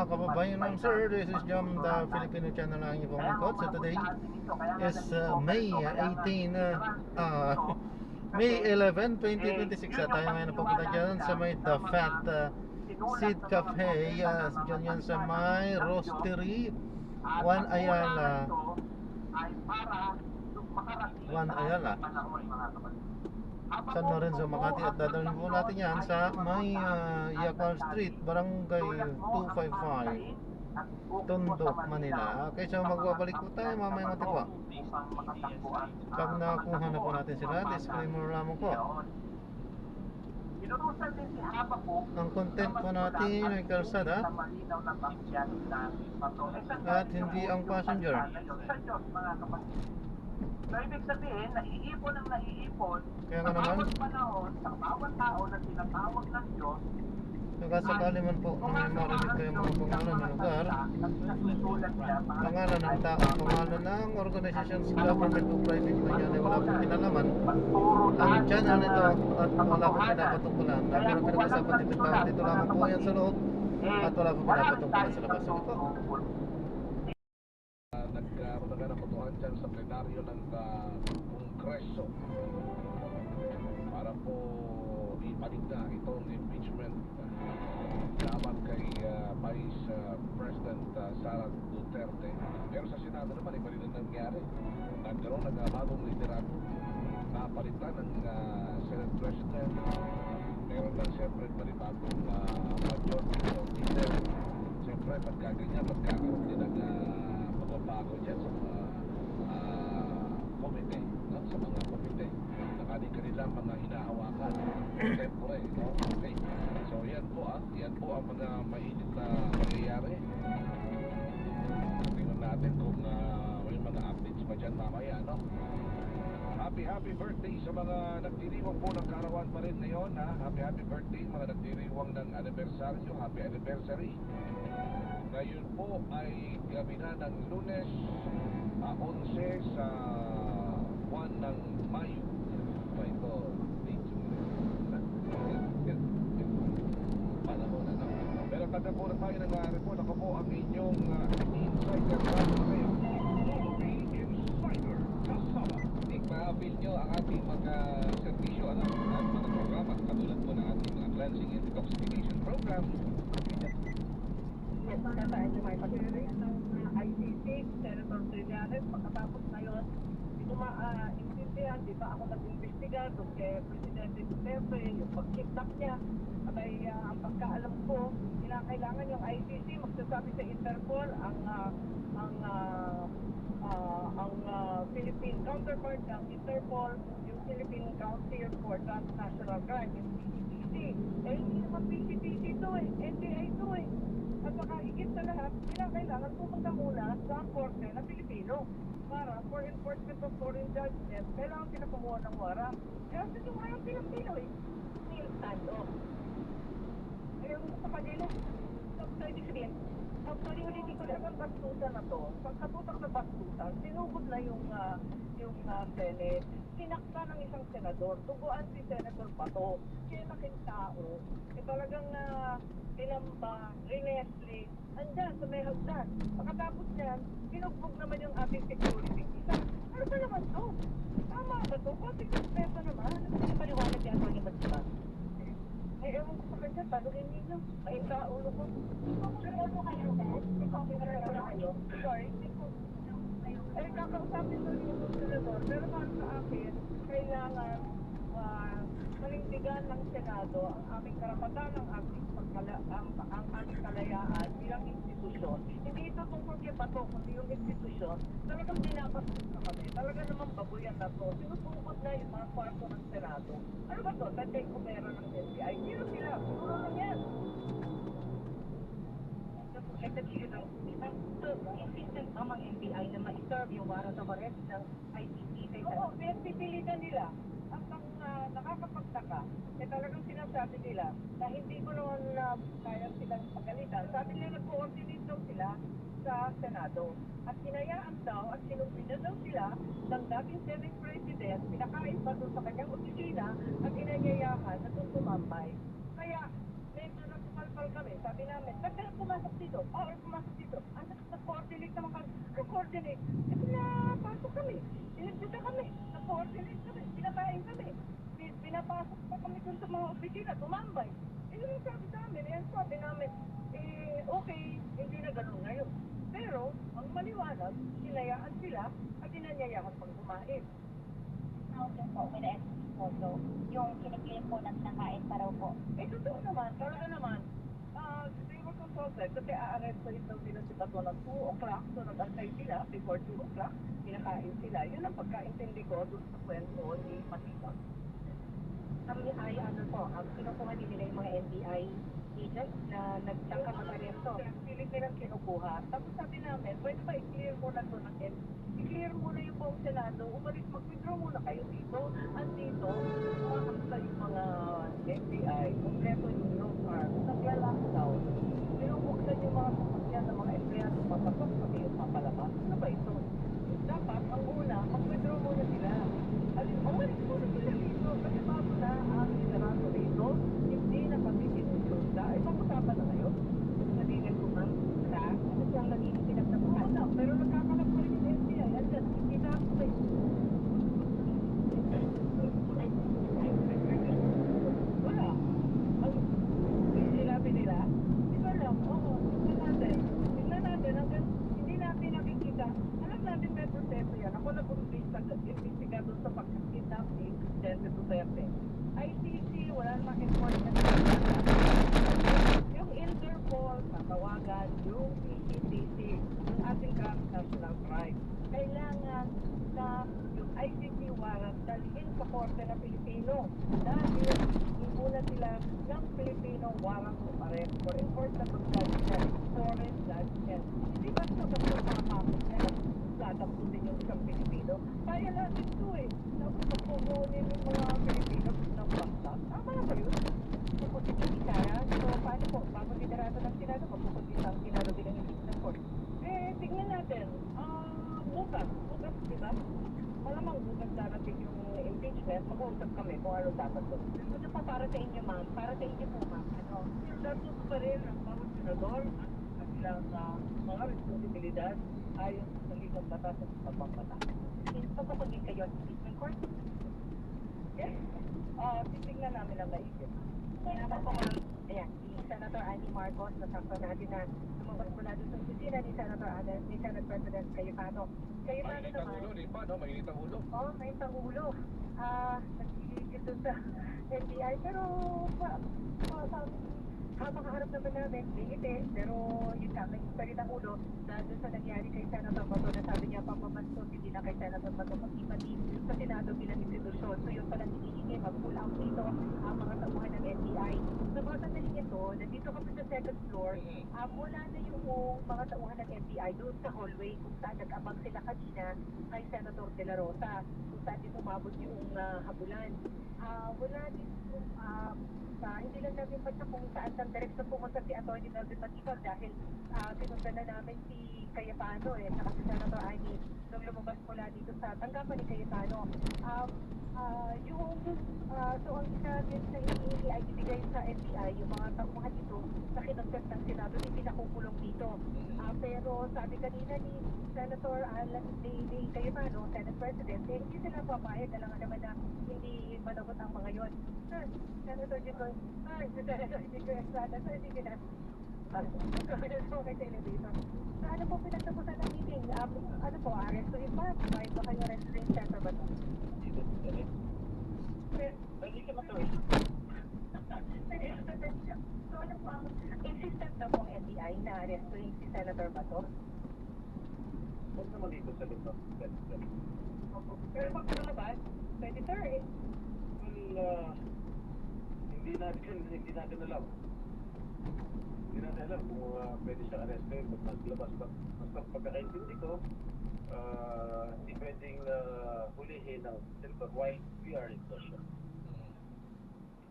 mga kababayan ng sir, this is Jam, the Filipino channel ng inyong lingkod. So today is May 18, May 11, 2026. Tayo ngayon napupunta dyan sa may The Fat Seed Cafe. Dyan yan sa may Roastery, Juan Ayala. Juan Ayala, San Lorenzo, Makati. At dadalhin po natin yan sa may Yacal Street, Barangay 255, Tondo, Manila. Okay, so magbabalik po tayo mamaya matigwa. Pag nakuha na po natin sila, disclaimer lamang po. Ang content po natin ay kalsada at hindi ang passenger. So, ibig sabihin, naiipon ang naiipon Kaya sa nga naman, bawat panahon, sa bawat tao na tinatawag ng Diyos. sakasakali man po na may marinig kayo mga pangalan ng lugar, pangalan ng tao, pangalan ng organizations, government o private man yan ay wala pong kinalaman. Ang channel nito at wala pong pinapatungkulan. Pero pinag-usapan dito tao, dito lamang po yan sa loob at wala pong pinapatungkulan sa labas. So ito, nagkaroon na ng botohan dyan sa plenaryo ng Kongreso para po ipanig na itong impeachment laban kay Vice President Sara Duterte. Pero sa Senado naman, iba rin ang nangyari. Nagkaroon ng bagong liderato, napalitan ng Senate President. Meron lang siyempre panibagong majority of leader. Siyempre pagkaganyan, magkakaroon din ng bago dyan sa mga komite, no? Sa mga komite na kanilang mga hinahawakan tempore, no? Okay, so yan po ang mga mainit na mangyayari. Tingnan natin kung may mga updates pa dyan mamaya, no? Happy birthday sa mga nagdiriwang po ng karawan pa rin ngayon, ha? Happy birthday mga nagdiriwang ng anniversary. Happy anniversary. Ngayon po ay gabi na ng Lunes, 11 sa buwan ng Mayo. Ito, panahon na no. Pero tanda po na tayo ng report. Ako po ang inyong insider ngayon. Insider kasama. I-avail nyo ang ating mga servisyo at mga programa katulad po ng ating mga cleansing and detoxification program. Tayo may pag-iris ng ICC, Senator Trillanes, pagkatapos ngayon, hindi ko maintindihan, di ba ako nag-investiga doon kay Presidente Duterte, yung pag-kidnap niya, at ay ang pagkaalam ko, kinakailangan yung ICC magsasabi sa Interpol, ang Philippine counterpart ng Interpol, yung Philippine Council for Transnational Crime, yung PCTC. Eh, hindi naman PCTC ito NBI ito At saka higit sa lahat, kailangan pumunta muna sa korte na Pilipino para for enforcement of foreign judgment, kailangan pinapamuha ng warrant. Kaya sino nga yung Pilipino Neil Tando. Ayaw mo sa kanila. So, ibig sabihin, actually, ulitin ko lang ang bastutan na to. Pagkatutak na bastutan, sinugod na yung Senate. Sinakta ng isang senador. Tuguan si Senator Bato. Siya laking tao. Talagang pinamba, rinesli, andyan sa may hagdan. Pagkatapos niyan, pinugbog naman yung ating security. Ano ba naman to? Tama ba to? Konting respeto naman. Ano ba yung paliwanag yan ko yung magsibat? Ewan ko sa kanya, tanongin ninyo. Mainta ulo ko. Pero ano kayo? Sorry, hindi ko. Kakausapin ko yung senador. Pero para sa akin, kailangan manindigan ng Senado ang aming karapatan, ang aming kalayaan bilang institusyon. Hindi ito tungkol kay Bato, kundi yung institusyon. Talagang binabastos na kami. Talagang naman babuyan na to. Sinusungkot na yung mga kwarto ng Senado. Ano ba to? Tatay kumera ng NBI. Sino sila? Siguro lang yan. Insistent ang mga NBI na ma-serve yung warrant of arrest ng ICC. Oo, pinagpipilitan nila. Ang nakakapagtaka, talagang sinasabi nila na hindi ko naman kaya silang pagalitan. Sabi nila nag-coordinate daw sila sa Senado. At hinayaan daw at sinumpina daw sila ng dating Senate President, pinakain pa doon sa kanyang opisina at inanyayahan na doon tumambay. Kaya medyo nagkumal nag-call kami, sabi namin, ba't ka na pumasok dito? Or pumasok dito? Ano, nag-coordinate naman kami. Nag-coordinate. Eh, pinapasok kami. Pinagbita kami. Nag-coordinate kami. Pinakain kami. Pinapasok pa kami dun sa mga opisina, tumambay. Eh, yun ang sabi sa amin. Eh, ang sabi namin, okay, hindi na ganun ngayon. Pero, ang maliwanag, sinayaan sila at inanyayahan pang kumain. Okay po, with the SPC po. So, yung kiniklaim po na nakain pa raw po. Eh, totoo naman, talaga naman. They were consulted kasi a-arrestuin daw sila si Bato ng 2 o'clock. So, nag-antay sila before 2 o'clock. Pinakain sila. Yun ang pagkaintindi ko doon sa kwento ni Patita. Kami ay ano po, kinukuha din nila yung mga NBI agents na nagtangka mag-arresto. Pilit nilang kinukuha. Tapos sabi namin, pwede ba i-clear muna to ng i-clear muna yung buong Senado, umalis, mag-withdraw muna kayo dito. At dito, umakamsa yung mga NBI, kompleto yung law firm, nagla-lockdown. Binubuksan yung mga sasakyan ng mga empleyado, papasok, pati yung papalabas. Ano ba ito? Dapat, ang una, mag-withdraw muna sila. Umalis muna sila dito. Kasi bago na ang Senado dito, hindi na kami sinusunod. Ay, pag-usapan na kayo. Sabihin ko ma'am, ano siyang naging pinagtapuhan? Wala, pero nagkakalap pa rin yung NBI. Andyan, hindi na ako eh. Wala. Ang sinabi nila, di ba lang, oo, tignan natin, hanggang hindi natin nakikita. Alam natin may proseso yan. Ako nag-imbestiga doon sa pag-kidnap ni Presidente Duterte. ICC, wala namang enforcement. Yung Interpol, tatawagan, yung PCTC, yung ating national crime. Kailangan na yung ICC warrant dalhin sa Korte ng Pilipino dahil imuna sila ng Filipino warrant of arrest for enforcement of judgment, foreign judgment. Hindi basta papapasok nila, dadamputin yung isang Pilipino. Kaya natin ito eh. Tapos pagpupunin yung mga Pilipino ng basta. Tama na ba yun? Puputin yung Sara. So, paano po? Bago liderato ng Senado, magpuputin ang Senado bilang impeachment court. Tignan natin. Bukas, di ba? Malamang bukas darating yung impeachment, mag-uusap kami kung ano dapat doon. Ito pa para sa inyo ma'am. Para sa inyo po ma'am. Ano? Dapat pa rin ang bawat senador at kanilang mga responsibilidad ayon sa ligang batas at pabang batas. Pagpuputin kayo sa impeachment court? Yes? Titignan namin ang maigit. Kaya naman po ma'am, ayan, si Senator Amy Marcos, nasakto natin na lumabas mula doon sa opisina ni Senate President Cayetano. Cayetano Mainit ang naman, ulo, di ba? No? Mainit ang ulo. may pangulo. Nagsisigil doon sa NBI, pero habang kaharap naman namin, ngiti, pero yun nga, may salit ang ulo dahil doon sa nangyari kay Senator Bato na sabi niya papamastos, hindi na kay Senator Bato pati sa Senado bilang institusyon. So yun pala hinihingi, mag-pull out dito ang mga tauhan ng NBI. Sa mga sandaling ito, nandito kami sa second floor, mula na yung mga tauhan ng NBI doon sa hallway kung saan nag-abang sila kanina kay Senator De La Rosa, kung saan din umabot yung habulan. Wala din hindi lang namin basta kung saan ng direksyon pumunta si Atty. Melvin Matibag dahil sinundan na namin si Cayetano saka si Senator Amy nung lumabas mula dito sa tanggapan ni Cayetano. So ang isa din na hinihingi ay ibigay sa NBI yung mga tauhan dito na kinontent ng Senado hindi nakukulong dito. Pero sabi kanina ni Senator ni Cayetano, Senate President, hindi sila papayag na lang naman na hindi managot ang mga yon. Senator Jico, si Senator Jico Estrada, so hindi na. Kami na po kay elevator. So ano po pinagtapusan ng meeting? Ano po, arrestuin ba? Kumain ba kayo resident center ba ito? Pwede ka matuloy. So ano po, insistent na pong NBI na arrestuin si Senator Bato? Huwag naman dito sa lito. Pero pag lumabas, pwede sir eh. Well, hindi natin alam. Hindi natin alam kung pwede siyang arrestin pag naglabas. Basta pagkakaintindi ko, hindi pwedeng hulihin ng cellphone while we are in session.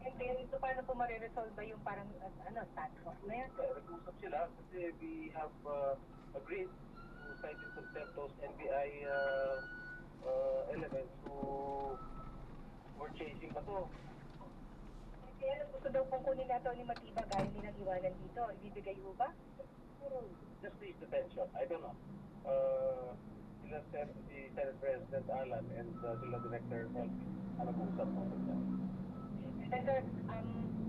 And then, so paano po mariresolve ba yung parang, task force na yan? Nag-usap sila kasi we have agreed to cite in contempt those NBI elements who were chasing Bato. Kaya lang gusto daw pong kunin nato ni Matibag, ayaw nilang iwanan dito. Ibibigay mo ba? Just the detention. I don't know. Sila si Senate President Alan and sila Director Elvin. Ano kung usap mo sa Senator,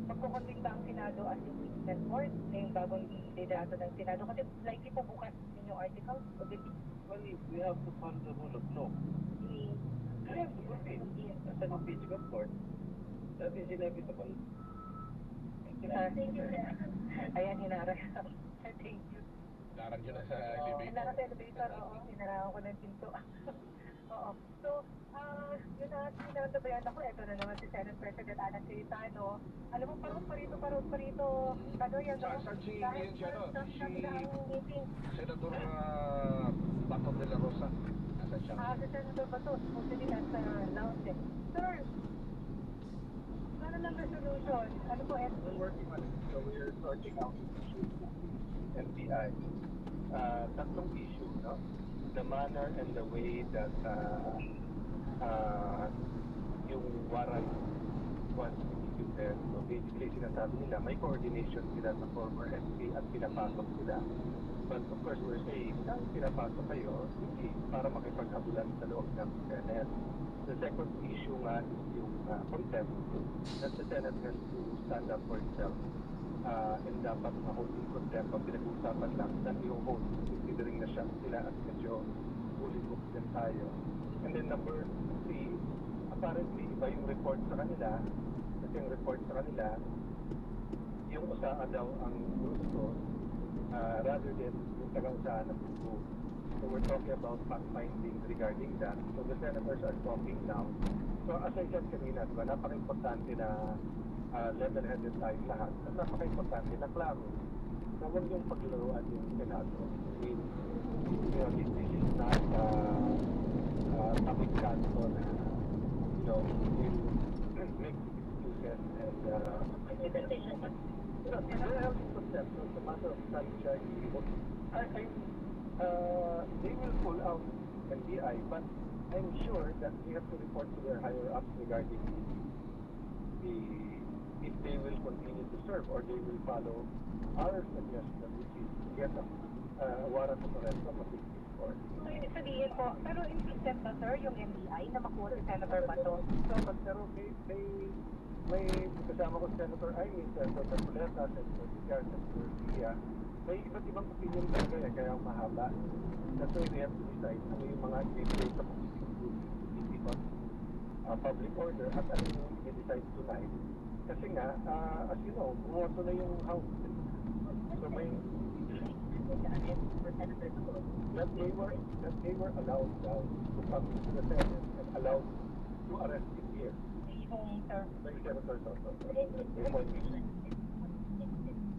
magkukonvene ba ang Senado as impeachment court na yung bagong liderato ng Senado? Kasi likely po bukas din yung article. Well, we have to follow the rule of law. We have to proceed as an impeachment court. That is inevitable. Ayan, hinarap. Thank you. Darang yun na sa elevator. Hinarap sa elevator, oo. Hinarawan ko ng pinto. Oo. So, yun na, sinatabayan ako. Ito na naman si Senate President Alan Cayetano. Alam mo, parang parito. Ano yan? Yun siya, no? Si meeting. Senator Bato de la Rosa. Nasa siya? Si Senator Bato, supposedly nasa lounge eh. Sir, ano lang resolution? Ano po, We're working on it. So we're sorting out issues with the NBI. Tatlong issue, no? The manner and the way that yung warrant was executed. So basically sinasabi nila, may coordination sila sa former SP at pinapasok sila. But of course we're saying, pinapasok kayo, hindi para makipaghabulan sa loob ng Senate. The second issue nga is yung contempt that the Senate has to stand up for itself. And dapat ma-holding contempt ang pinag-uusapan lang na yung host, considering na sila at medyo fully booked din tayo. And then number 3, apparently iba yung report sa kanila, kasi yung report sa kanila, yung usaha daw ang gusto, rather than yung taga-usahan ng gusto. So we're talking about fact-finding regarding that. So the senators are talking now. So as I said kanina, diba, napaka-importante na level-headed tayo lahat. At napaka-importante na klaro na huwag yung paglaruan yung Senado. I mean, this is not topic kanto na, will make excuses and they're having contempt. So it's a matter of time siya they will pull out NBI, but I'm sure that we have to report to their higher ups regarding if they will continue to serve or they will follow our suggestion, which is to get a warrant of arrest from a Supreme Court. So, ibig sabihin po, pero impeachment ba, sir, yung NBI na makuha si Senator Bato? Pero may kasama ko si Senator Aimee, Senator Marcoleta, Senator Vicar, Senator Sia. May iba't ibang opinion talaga kaya mahaba. That's why we have to decide ano yung mga i-play sa public order at ano yung i-decide tonight. Kasi nga, as you know, bumoto na yung House. So may that they were allowed now to come to the Senate and allowed to arrest him here. Yung, sir. By Senator Soto.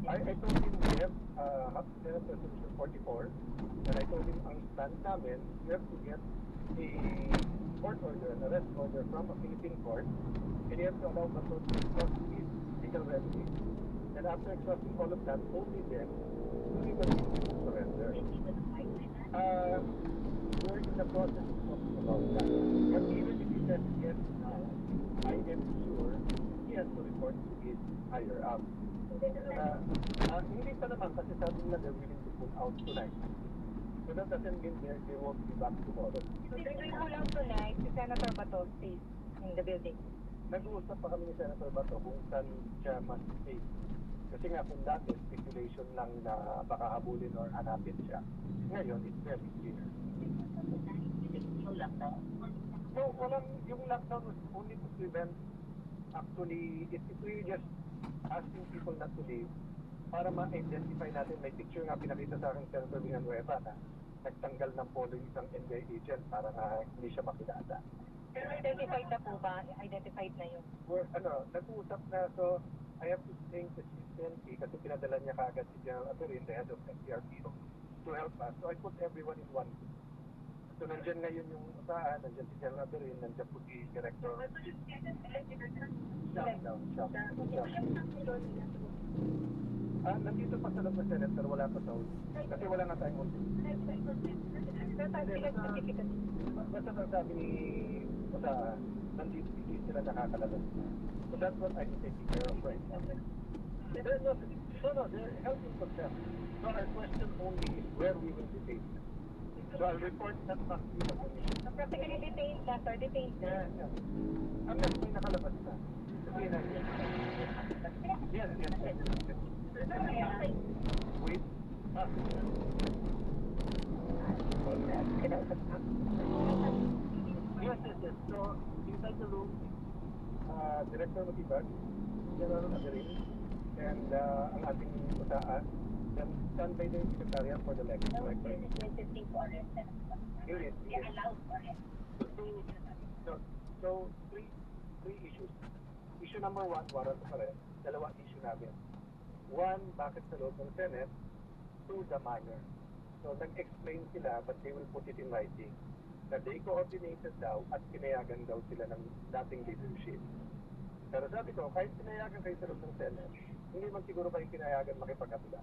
I told him we have Senate Resolution 44 and I told him ang stand namin, we have to get a court order, an arrest order from a Philippine court and you have to allow Bato to exhaust his legal remedy. And after exhausting all of that, only then will he continue to surrender. We're in the process of talking about that. But even if he says yes now, I am sure he has to report to his higher up. Hindi pa naman kasi sabi nila they're willing to pull out tonight. So that doesn't mean they won't be back tomorrow. So, if we pull out tonight, si Senator Bato stays in the building. Nag-uusap pa kami ni Senator Bato kung saan siya mas safe. Kasi nga kung dati speculation lang na baka habulin or hanapin siya. Ngayon, it's very clear. Yung lockdown? No, yung lockdown was only to prevent actually, if we just asking people not to leave, para ma-identify natin, may picture nga pinakita sa akin Senator Villanueva na nagtanggal ng polo yung isang NBI agent para nga hindi siya makilala. Pero identified na po ba? Identified na yun? Nag-uusap na, so I have to thank the CNP kasi pinadala niya kaagad si General Aberin, the head of NCRPO, to help us. So I put everyone in one group. So nandyan ngayon yung usahan, nandyan si General Aberin, nandyan po si Director. Nandito pa sa loob ng Senate, pero wala pa sa huli. Kasi wala nga tayong huli. Basta sabi ni usahan, nandito sila nakakalabas. So So that's what I'm taking care of right now. They're not, they're helping contempt. So our question only is where we will detain. So I'll report that back to the commission. So practically detained na, sir. Detained na. Unless may nakalabas na. Sabihin na yun. Yes. Wait. Yes. So, inside the room, Director Matibag, General Agarin, and ang ating utaan, then standby din yung Secretariat for the next director. Yes. So, three issues. Issue number 1, warrant of arrest. Dalawa issue namin. 1, bakit sa loob ng Senate? 2, the manner. So, nag-explain sila, but they will put it in writing, na they coordinated daw at pinayagan daw sila ng dating leadership. Pero sabi ko, kahit pinayagan kayo sa loob ng Senate, hindi man siguro kayo pinayagan makipagkatula.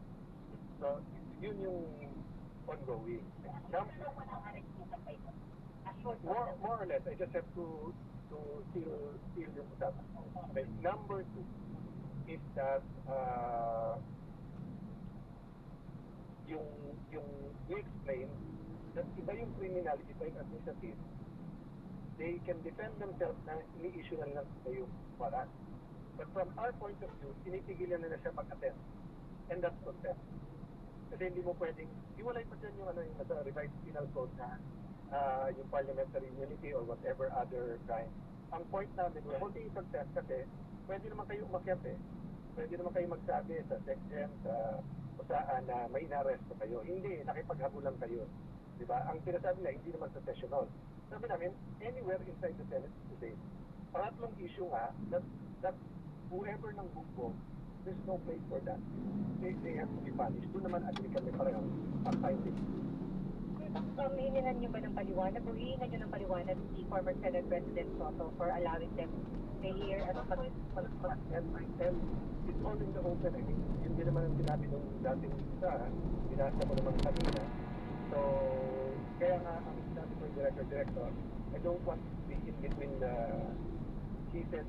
So, yun yung ongoing. More or less, I just have to seal yung usapan. Okay. Number 2 is that yung we explain that iba yung criminal, iba yung administrative. They can defend themselves na ini-issue na lang yung warrant. But from our point of view, tinipigilan nila siya mag-attend. And that's contempt. Kasi hindi mo pwedeng, iwalay pa dyan yung nasa revised penal code na yung parliamentary immunity or whatever other crime. Ang point namin, we're holding contempt kasi pwede naman kayo umakyat eh. Pwede naman kayo magsabi sa SecGen, sa usaan na may inaresto kayo. Hindi, nakipaghabulan kayo. Diba? Ang sinasabi na, hindi naman sa session hall. Sabi namin, anywhere inside the Senate today. Pangatlong issue nga, that whoever ng buko, there's no place for that. They have to be punished. Doon naman agree kami parehong ang finding. Hiningan niyo ba ng paliwanag o hiningan niyo ng paliwanag si former Senate President Soto for allowing them to stay here at and it's all in the open. I mean, yun din naman ang sinabi nung dating isa, binasa ko naman kanina. So, kaya nga ang sinabi ko yung director, I don't want to be in between the he said.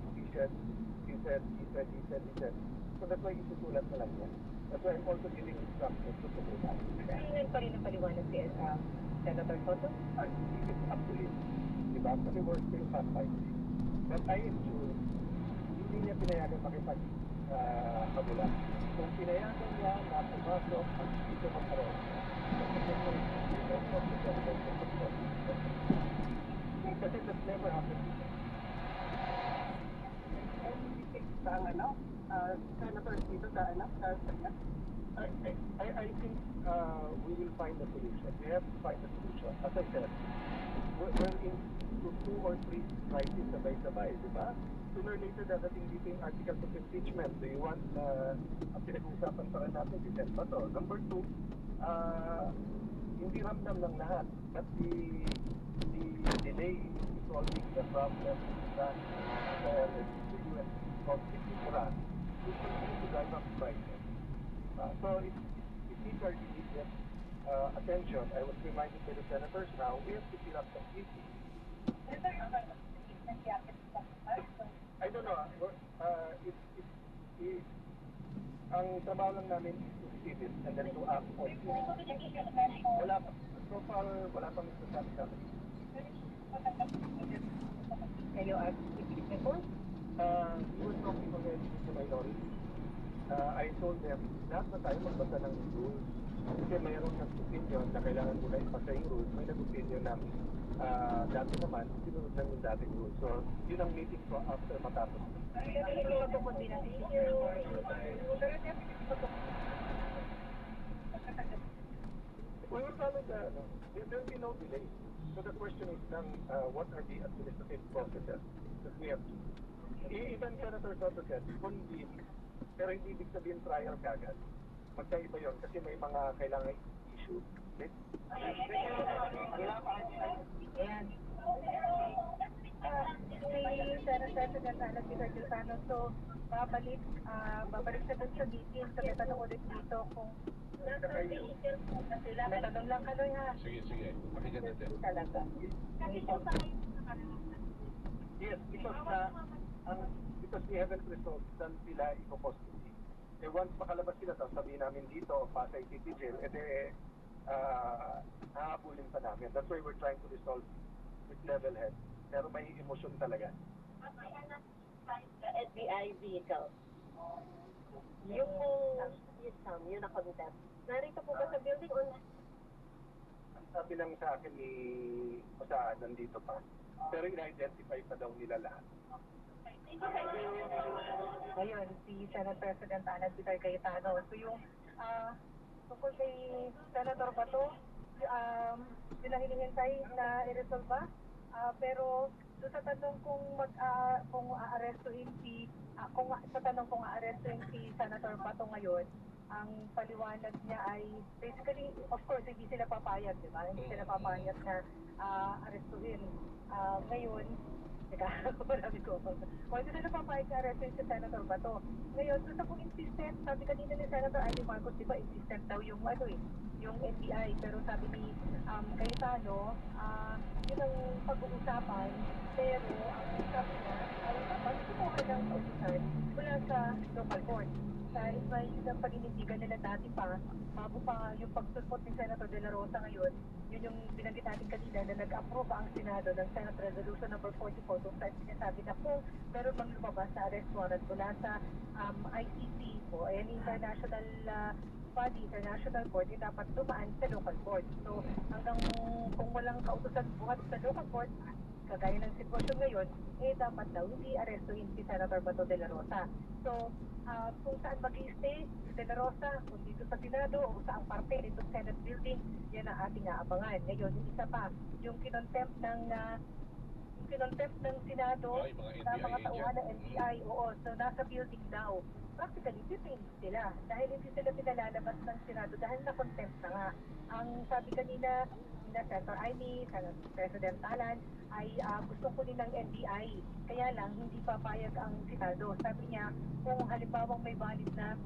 So that's why isusulat na lang yan. That's why I'm also giving instructions to do that. hiningan pa rin ng paliwanag si Senator Soto? I think it's up to him. Diba? Kasi we're still fact-finding. But I ensure, hindi niya pinayagan makipag-kabula. Kung pinayagan niya na pumasok at dito magkaroon, kasi that never happened. Senator, dito sa I think we will find a solution. We have to find a solution. As I said, we're into 2 or 3 crises sabay-sabay, di ba? Sooner or later, dadating dito yung articles of impeachment. Do you want, ang pinag-uusapan pa rin natin, si Sen Bato. Number 2, hindi ramdam ng lahat. But the delay in solving the problem that the U.S. conflict in Iran will continue to drive up prices. So it needs our immediate attention. I was reminded by the senators now, we have to fill up some issues. I don't know. Ang trabaho lang namin is to receive it and then to act on it. So far, wala pang sasabi sa akin. Kayo at before? We were talking already with the minority. I told them, lahat na tayo magbasa ng rules. Kasi mayroong nag-opinion na kailangan muna ipasa yung rules. May nag-opinion na dati naman, sinunod lang yung dating rules. So, yun ang meeting ko after matapos. We will follow there will be no delay. So the question is then, what are the administrative processes that we have to do? Even Senator Soto said, convene, pero hindi ibig sabihin trial kagad. Magkaiba yun kasi may mga kailangan issue. Okay? Ayan. Si Senator President Peter Cayetano, so babalik siya dun sa meeting. So may tanong ulit dito kung may tanong lang kaloy ha. Sige. Pakinggan natin. Talaga. Yes, because because we haven't resolved saan sila i-custody. Eh once makalabas sila, tapos sabihin namin dito, Pasay City Jail, hahabulin pa namin. That's why we're trying to resolve with level head. Pero may emosyon talaga. The NBI vehicle. Yung yung na-contempt. Narito po ba sa building o Ang sabi lang sa akin ni Osaan, nandito pa. Pero in-identify pa daw nila lahat. ngayon si Senate President Alan Peter Cayetano? So yung tungkol kay Senator Bato, yun ang hinihintay na i-resolve ba? Pero doon sa tanong kung aarestuhin kung aarestuhin si Senator Bato ngayon, ang paliwanag niya ay basically, of course, hindi sila papayag, di ba? Hindi sila papayag na arestuhin. Ngayon, marami ko. Kung hindi sila papayag na arestuhin si Senator Bato. Ngayon, doon sa kung insistent, sabi kanina ni Senator Ivy Marcos, di ba, insistent daw yung yung NBI. Pero sabi ni Cayetano, yun ang pag-uusapan. Pero ang sabi niya, ay pag-sukuha ng kautusan mula sa local court. Dahil may yung paninindigan nila dati pa, bago pa yung pagsulpot ni Senator De La Rosa ngayon, yun yung binanggit natin kanina na nag-approve ang Senado ng Senate Resolution number 44 kung saan sinasabi na kung meron mang lumabas sa arrest warrant mula sa ICC o any international body, international court, dapat dumaan sa local court. So hanggang kung walang kautusan buhat sa local court, kagaya ng sitwasyon ngayon, dapat daw hindi arestuhin si Senator Bato De La Rosa. So, kung saan mag-i-stay si De La Rosa, kung dito sa Senado o saang parte nitong Senate building, yan ang ating aabangan. Ngayon, yung isa pa, yung kinontempt ng Senado sa mga tauhan ng NBI, so nasa building daw. Practically, detained sila dahil hindi sila pinalalabas ng Senado dahil na-contempt na nga. Ang sabi kanina na Senator Amy, Senator President Alan, ay gusto kunin ng NBI. Kaya lang, hindi papayag ang Senado. Sabi niya, kung halimbawang may valid na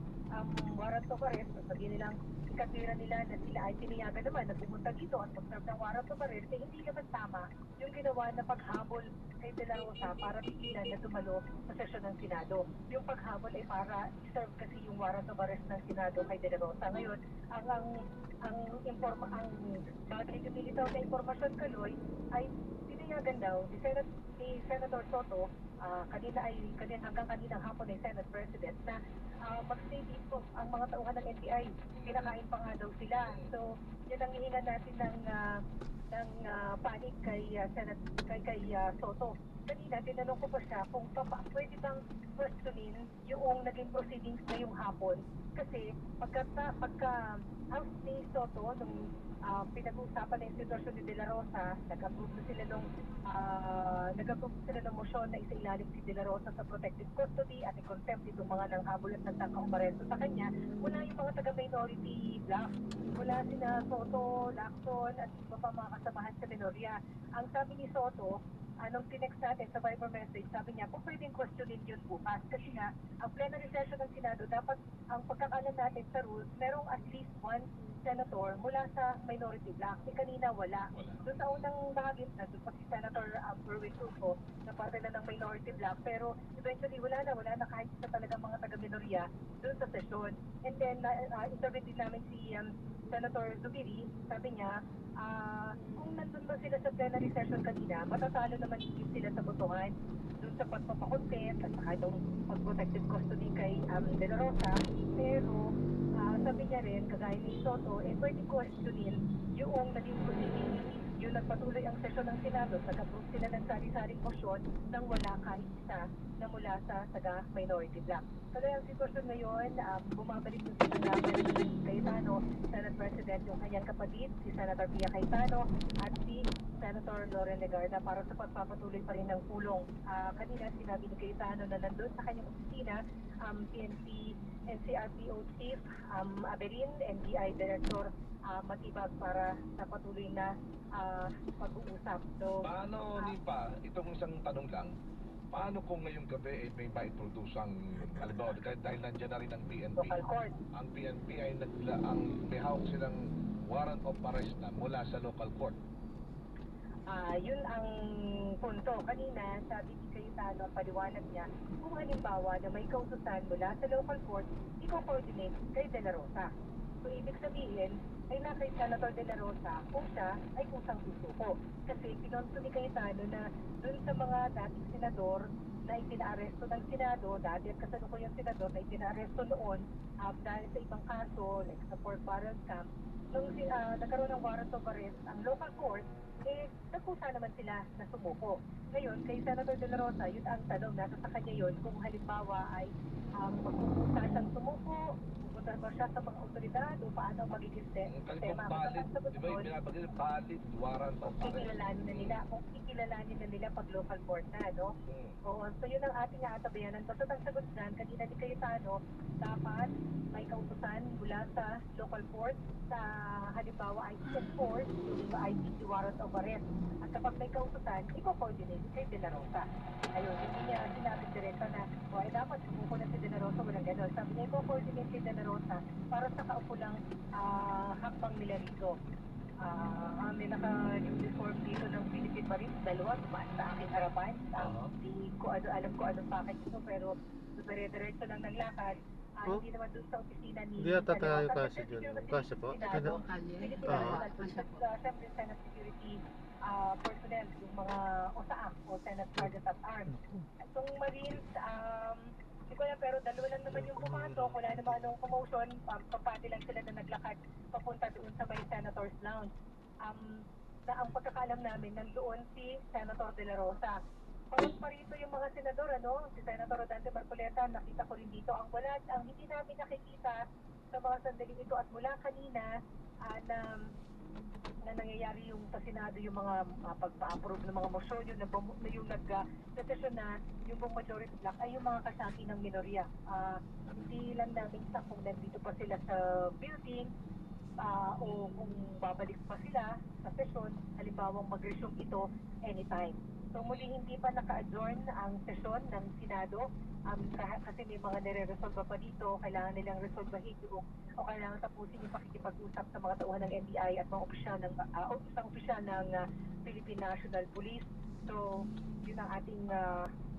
warrant of arrest, sabihin nilang ikatwira nila na sila ay tiniyagan naman na pumunta dito at mag-serve ng warrant of arrest, hindi naman tama yung ginawa na paghabol kay De La Rosa para pigilan na dumalo sa sesyon ng Senado. Yung paghabol ay para i-serve kasi yung warrant of arrest ng Senado kay De La Rosa. Ngayon, ang bagay na militaw na informasyon, Kaloy, ay tiniyagan daw ni Senator Soto, hanggang kaninang hapon ay Senate President, na mag-stay dito ang mga tauhan ng NBI. Kinakain pa nga daw sila. So, yun ang hihingan natin ng panig kay Soto. Kanina, tinanong ko pa siya kung pwede bang questionin yung naging proceedings ngayong hapon. Kasi pagka House ni Soto, nung pinag-uusapan na yung sitwasyon ni De La Rosa, nag-approve sila ng motion na isailalim si De La Rosa sa protective custody at i-contempt itong mga nanghabol at nagtangkang umaresto sa kanya. Mula yung mga taga-minority bloc, mula sina Soto, Lacson at iba pa mga kasamahan sa minorya. Ang sabi ni Soto, nung tinext natin sa Viber message, sabi niya, kung pwedeng questionin yun bukas. Kasi nga, ang plenary session ng Senado, dapat ang pagkakalan natin sa rules, merong at least one senator mula sa minority bloc. Kanina wala. Doon sa unang bahagi, doon pa si Senator Erwin Tulfo na parte na ng minority bloc, pero eventually wala na kahit sa talagang mga taga-minorya doon sa session. And then, interview din namin si Senator Zubiri, sabi niya, kung nandun ba sila sa plenary session kanina, matatalo naman din sila sa botohan dun sa pagpapakontent at saka itong pag-protective custody kay De La Rosa. Pero sabi niya rin, kagaya ni Soto, pwede questionin yung naging proceedings, yung nagpatuloy ang sesyon ng Senado, nag-approve sila ng sari-saring motion nang wala kahit isa na mula sa taga-minority bloc. Kaya ang sitwasyon ngayon, bumabalik yung Senado Cayetano, Senate President, yung kanyang kapatid, si Senator Pia Cayetano, at si Senator Loren Legarda para sa pagpapatuloy pa rin ng pulong. Kanina sinabi ni Cayetano na nandun sa kanyang opisina, NCRPO Chief Aberin, NBI Director Matibag para sa patuloy na pag-uusap. So, Paano, Nipa, itong isang tanong lang, paano kung ngayong gabi may ma-introduce ang, halimbawa, dahil nandiyan na rin ang PNP, local court. ang PNP ay may hawak silang warrant of arrest na mula sa local court. Yun ang punto. Kanina, sabi ni Cayetano, paliwanag niya, kung halimbawa na may kautusan mula sa local court, i-coordinate kay De La Rosa. So, ibig sabihin, ay na kay Senator De La Rosa kung siya ay kusang susuko. Kasi pinonto ni Cayetano na dun sa mga dating senador na itinaaresto ng Senado, dati at kasalukuyang senador na itinaaresto noon dahil sa ibang kaso, like sa pork barrel scam, nung nagkaroon ng warrant of arrest ang local court, nagkusa naman sila na sumuko. Ngayon, kay Senator De La Rosa, yun ang tanong, nasa sa kanya yun, kung halimbawa ay magkukusa siyang sumuko, pupunta ba siya sa mga otoridad o paano magiging Kung valid, di ba yung binabagay valid warrant of arrest? Kikilalanin na nila pag local court na, no? Oo, so yun ang ating aatabayanan. Basta ang sagot dyan, kanina ni Cayetano, dapat may kautusan mula sa local court sa halimbawa ay enforce yung ICC warrant of arrest. At kapag may kautusan, i-coordinate kay De La Rosa. Ayun, hindi niya sinabi direkta na, dapat sumuko na si De La Rosa, walang gano'n. Sabi niya, i-coordinate kay De La Rosa para sa kaupulang hakbang nila rito. May naka-uniform dito ng Philippine Marines, dalawa, tumaan sa aking harapan. Hindi ko alam ko anong package ito, pero dire-diretso lang ng lakad. Hindi naman doon sa opisina ni Hindi ata tayo kasi dyan. Kasi po. Siyempre, Senate Security personnel, yung mga OSAAC o Senate Sergeant at Arms. Itong Marines, hindi ko alam, pero dalawa lang naman yung pumasok, wala naman anong commotion, kapati lang sila na naglakad papunta doon sa may Senator's Lounge. Na ang pagkakaalam namin, nandoon si Senator De La Rosa. Parang parito yung mga senador, si Senator Rodante Marcoleta, nakita ko rin dito. Ang hindi namin nakikita sa mga sandaling ito at mula kanina na nangyayari yung sa Senado yung mga pagpa-approve ng mga motion, yung nag-session na yung buong majority block ay yung mga kasampi ng minorya. Hindi lang namin sa kung nandito pa sila sa building o kung babalik pa sila sa session, halimbawa mag-resume ito anytime. So muli hindi pa naka-adjourn ang sesyon ng Senado kasi may mga nire-resolve pa dito, kailangan nilang resolvahin o kailangan tapusin yung pakikipag-usap sa mga tauhan ng NBI at mga opisyal ng Philippine National Police. So yun ang ating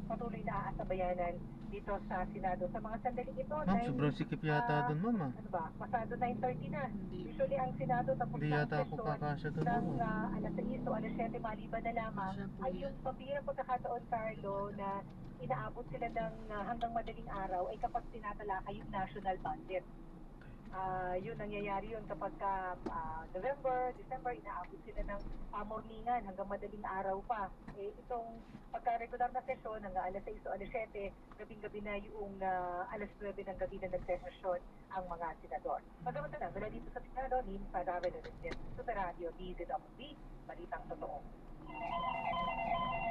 patuloy na aasabayanan dito sa Senado. Sa mga sandaling ito, Ma'am, sobrang sikip yata doon, ma'am. Ano ba? Pasado 9:30 na. Usually ang Senado tapos Hindi yata ako kakasya doon, ng ma'am. alas 6 o alas 7 maliban na lamang ay yung pabirang pagkakataon, Carlo, na inaabot sila ng hanggang madaling araw ay kapag tinatalakay yung national budget. Yun nangyayari yun kapag November, December, inaabot sila ng morningan hanggang madaling araw pa. Itong pagka-regular na sesyon hanggang alas 6 o alas 7, gabing-gabi na yung alas 9 ng gabi na nagsesesyon ang mga senador. Pagkamatala, mula dito sa Senado, ni Padre de Super Radio, DZWB, Balitang Totoo.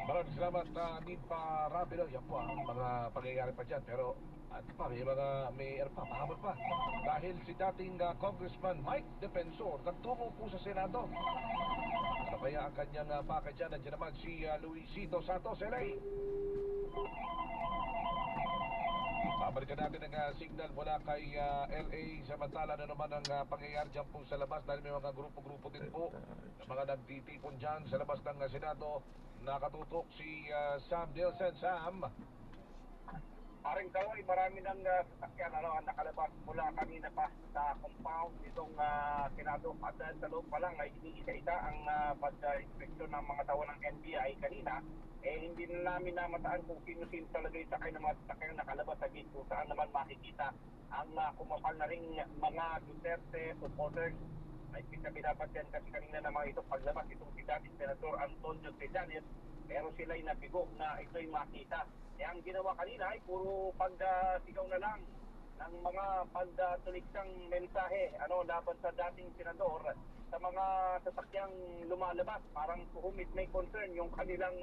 Maraming salamat Ninfa Rapido. Yan po ang mga pangyayari pa dyan. Pero ano pa, may pahabol pa. Dahil si dating Congressman Mike Defensor nagtungo po sa Senado. Sabaya ang kanyang baka dyan. Nandiyan naman si Luisito Santos, LA. Babalikan natin ang signal mula kay LA. Samantala na naman ang pangyayari dyan po sa labas dahil may mga grupo-grupo din po na mga nagtitipon dyan sa labas ng Senado. Nakatutok si Sam Nielsen. Sam. Paring Kaloy, marami ng sasakyan nakalabas mula kanina pa sa compound nitong Senado. At sa loob pa lang ay isa-isa ang pag-inspeksyon ng mga tao ng NBI kanina. Hindi na namin namataan kung sino-sino talaga yung sakay ng mga sasakyan nakalabas sa gate kung saan naman makikita ang kumapal na ring mga Duterte supporters. Ay dapat yan kasi kanina na mga ito paglabas itong si dating Senator Antonio Trillanes, pero sila'y nabigo na ito'y makita. Ang ginawa kanina ay puro pagsigaw na lang ng mga pagtuliksang mensahe laban sa dating senador sa mga sasakyang lumalabas. Parang humit may concern yung kanilang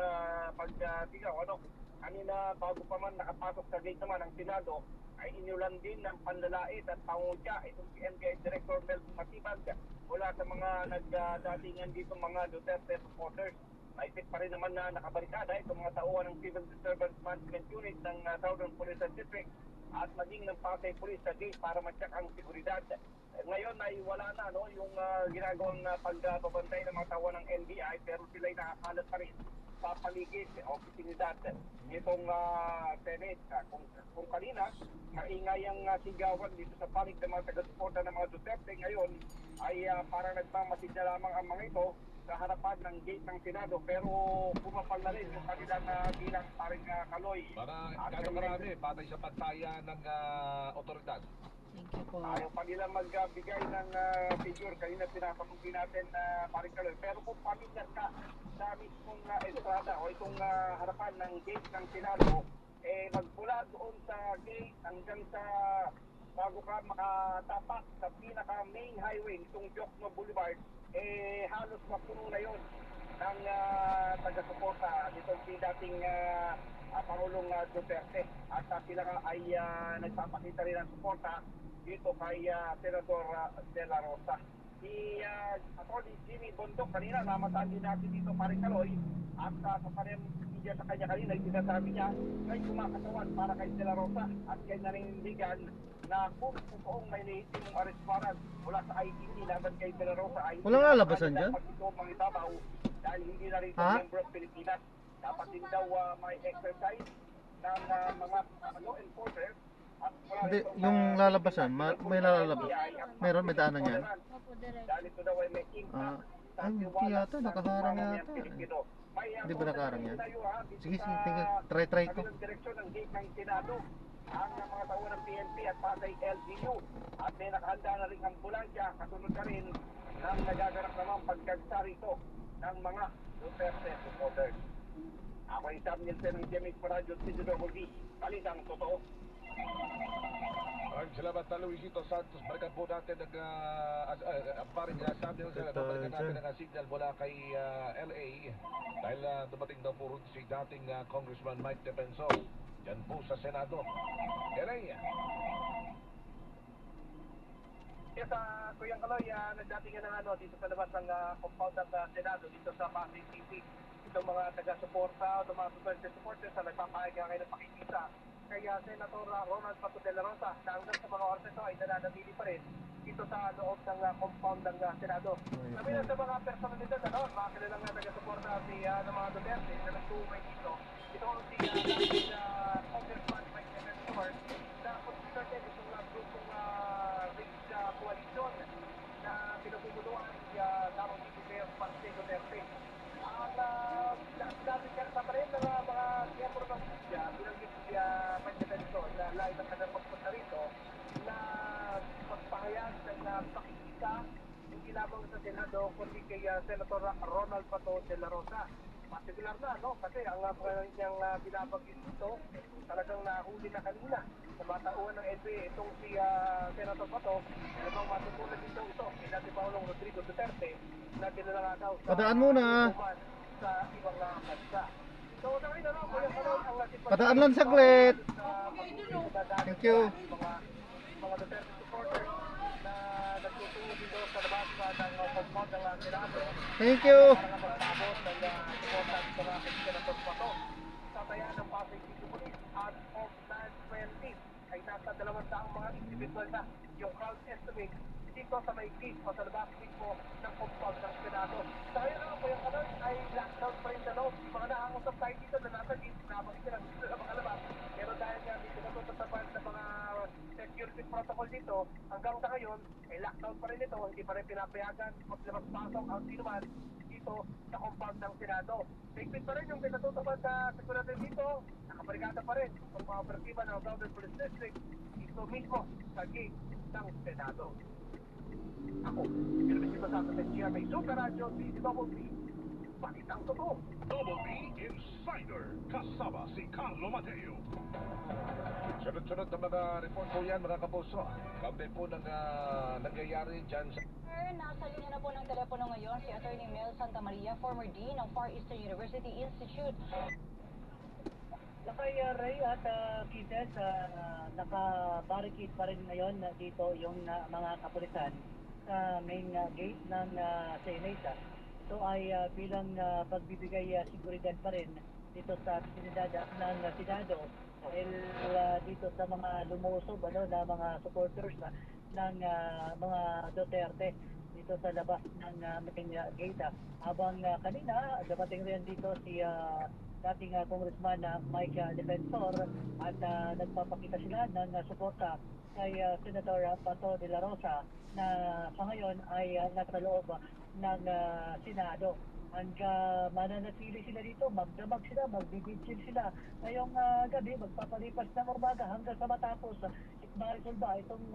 pagsigaw. Kanina bago pa man nakapasok sa gate naman ng Senado ay inulan din ng panlalait at pangutya itong si NBI Director Melvin Matibag mula sa mga nagdatingan dito mga Duterte supporters. Naisip pa rin naman na nakabarikada itong mga tauhan ng Civil Disturbance Management Unit ng Southern Police District at maging ng Pasay Police sa gate para matyak ang seguridad. ngayon ay wala na no yung ginagawang pagbabantay ng mga tawa ng NBI, pero sila ay nakakalat pa rin sa paligid o oportunidad nitong Senate. Kung kanina maingay ang sigawan dito sa panig ng mga taga-suporta ng mga Duterte, ngayon ay parang nagmamasid na lamang ang mga ito sa harapan ng gate ng Senado, pero pumapal na rin yung kanilang bilang paring Kaloy. Gano'ng karami batay sa pantaya ng otoridad? Thank you po. Ayaw pa nila magbigay ng figure. Kanina pinapakungkin natin paring Kaloy. Pero kung pamilyar ka sa mismong estrada o itong harapan ng gate ng Senado, magmula doon sa gate hanggang sa bago ka makatapak sa pinaka main highway itong Jokno Boulevard, halos mapuno na yun ng taga-suporta nitong si dating Pangulong Duterte. At sila nga ay nagpapakita rin ng suporta dito kay Senador De La Rosa. Si Atty. Jimmy Bondok kanina, namataan din natin dito paring Kaloy, at sa kanyang media sa kanya kanina, sinasabi niya ay kumakatawan para kay De La Rosa at kay naninindigan na kung totoong may lehitimong arrest warrant mula sa ICC laban kay De La Rosa ay Walang lalabasan dyan? dapat ito mangibabaw dahil hindi na rin Ha? member of Pilipinas. Dapat din daw may exercise ng mga law enforcers. Hindi, yung lalabasan, may lalabas. Meron, may daanan yan. Opo, direct. Dahil ito daw ay may impact sa Ay, hindi tiwala yata, ng nakaharang mamamayang yata. Pilipino. May Hindi ba nakaharang yan? tayo, dito Sige, sa sige, try ko. kabilang direksyon ng gate ng Senado ang mga tao ng PNP at Pasay LGU, at may nakahanda na rin ambulansya, kasunod na rin ng nagaganap naman pagkagsa rito ng mga Duterte supporters. Ako ay Sam Nielsen ng GMX Radyo Studio D. Balitang totoo. Maraming salamat na Luisito Santos. Balikan po natin ang paring sabi ng Senado. Balikan natin ang signal mula kay LA dahil dumating daw po rin si dating Congressman Mike Defensor dyan po sa Senado. LA. Yes, Kuya Kaloy, nagdating na dito sa labas ng compound ng Senado dito sa Pasay City. Itong mga taga-suporta o mga supporters na nagpapahayag ngayon ng pakikita kay Senator Ronald Pato de la Rosa na hanggang sa mga oras ito ay nananatili pa rin dito sa loob ng compound ng Senado. Sabi na sa mga personalidad, mga kilalang taga-suporta ng mga Duterte na nagtuumay dito. Ito ang si Congressman Mike Defensor na considered itong grupong Rich Coalition na pinagbubunuan si Darong Mayor Pante Duterte. Ang dami ka pa rin ng mga miyembro ng media bilang si Mike Defensor na lahat ang kanyang pagpunta rito na magpahayag ng pakikita hindi lamang sa Senado kundi kay Senator Ronald Pato de la Rosa. Partikular na, kasi ang niyang binabanggit dito talagang nahuli na kanina sa matauhan ng NBA itong si Senator Pato. Alam matutunan dito ito kay dati Paulong Rodrigo Duterte na dinala daw sa Padaan muna. Sa ibang bansa. So, nakita na po yung ang Padaan lang saglit. Thank you. Mga Duterte supporters na nagtutungo dito sa labas ng compound ng Senado. Thank you. Para magpabot ng suporta sa mga Senator Pato. Sa taya ng Pasay City Police as of 9:20 ay nasa 200 mga individual na yung crowd estimate dito sa may gate o sa labas mismo ng compound ng Senado. Dahil na po yung kanon ay lockdown pa rin sa loob. Mga nakangusap tayo dito na nasa gate, nabang sila dito sa mga labas. Pero dahil nga dito natutatapan sa mga security protocol dito, hanggang sa ngayon, ay lockdown pa rin ito. Hindi pa rin pinapayagan maglabas-pasok ang sino man dito sa compound ng Senado. Higpit pa rin yung pinatutupad sa seguridad dito. Nakabarikada pa rin ang mga operatiba ng Southern Police District dito mismo sa gate ng Senado. Ako, pinabisita sa atin siya may Super Radio DZWB. Balitang totoo. Double B Insider. Kasama si Carlo Mateo. Sunod-sunod na mga report po yan mga kapuso. Kami po ng nangyayari dyan sa... Sir, nasa linya na po ng telepono ngayon si Atty. Mel Santa Maria, former Dean ng Far Eastern University Institute. Lakay Ray at Kites, naka-barricade pa rin ngayon dito yung mga kapulisan sa main gate ng Senate. Ito ay bilang pagbibigay seguridad pa rin dito sa aktibidad ng Senado dahil dito sa mga lumusob na mga supporters ng mga Duterte dito sa labas ng main gate. Habang kanina, dapating rin dito si dating Congressman Mike Defensor at nagpapakita sila ng suporta kay Senator Bato de la Rosa na sa ngayon ay nasa loob ng Senado. Hanggang mananatili sila dito, magdamag sila, magbibigil sila. Ngayong gabi, magpapalipas ng umaga hanggang sa matapos ma-resolve itong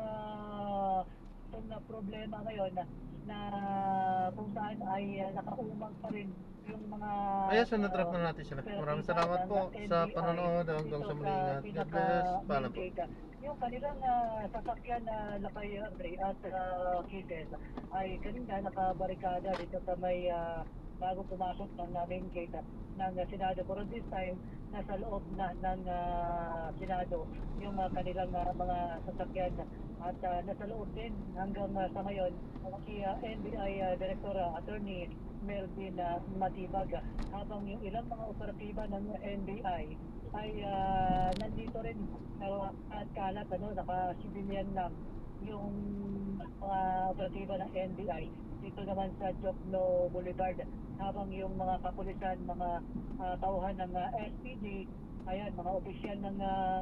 problema ngayon na kung saan ay nakaumang pa rin yung mga Ayan, so na-drop na natin sila. Maraming salamat po sa panonood. Hanggang sa muli, ingat. God bless. Paalam po. Yung kanilang sasakyan na lakay Andre at Kites ay kanina nakabarikada dito sa may bago pumasok ng main gate ng Senado. Pero this time, nasa loob na ng Senado yung kanilang mga sasakyan. At nasa loob din hanggang sa ngayon si NBI Director Attorney Melvin Matibag, habang yung ilang mga operatiba ng NBI ay nandito rin at kalat, naka-civilian lang yung mga operatiba ng NBI dito naman sa Jokno Boulevard, habang yung mga kapulisan, mga tauhan ng SPD, ayan, mga opisyal ng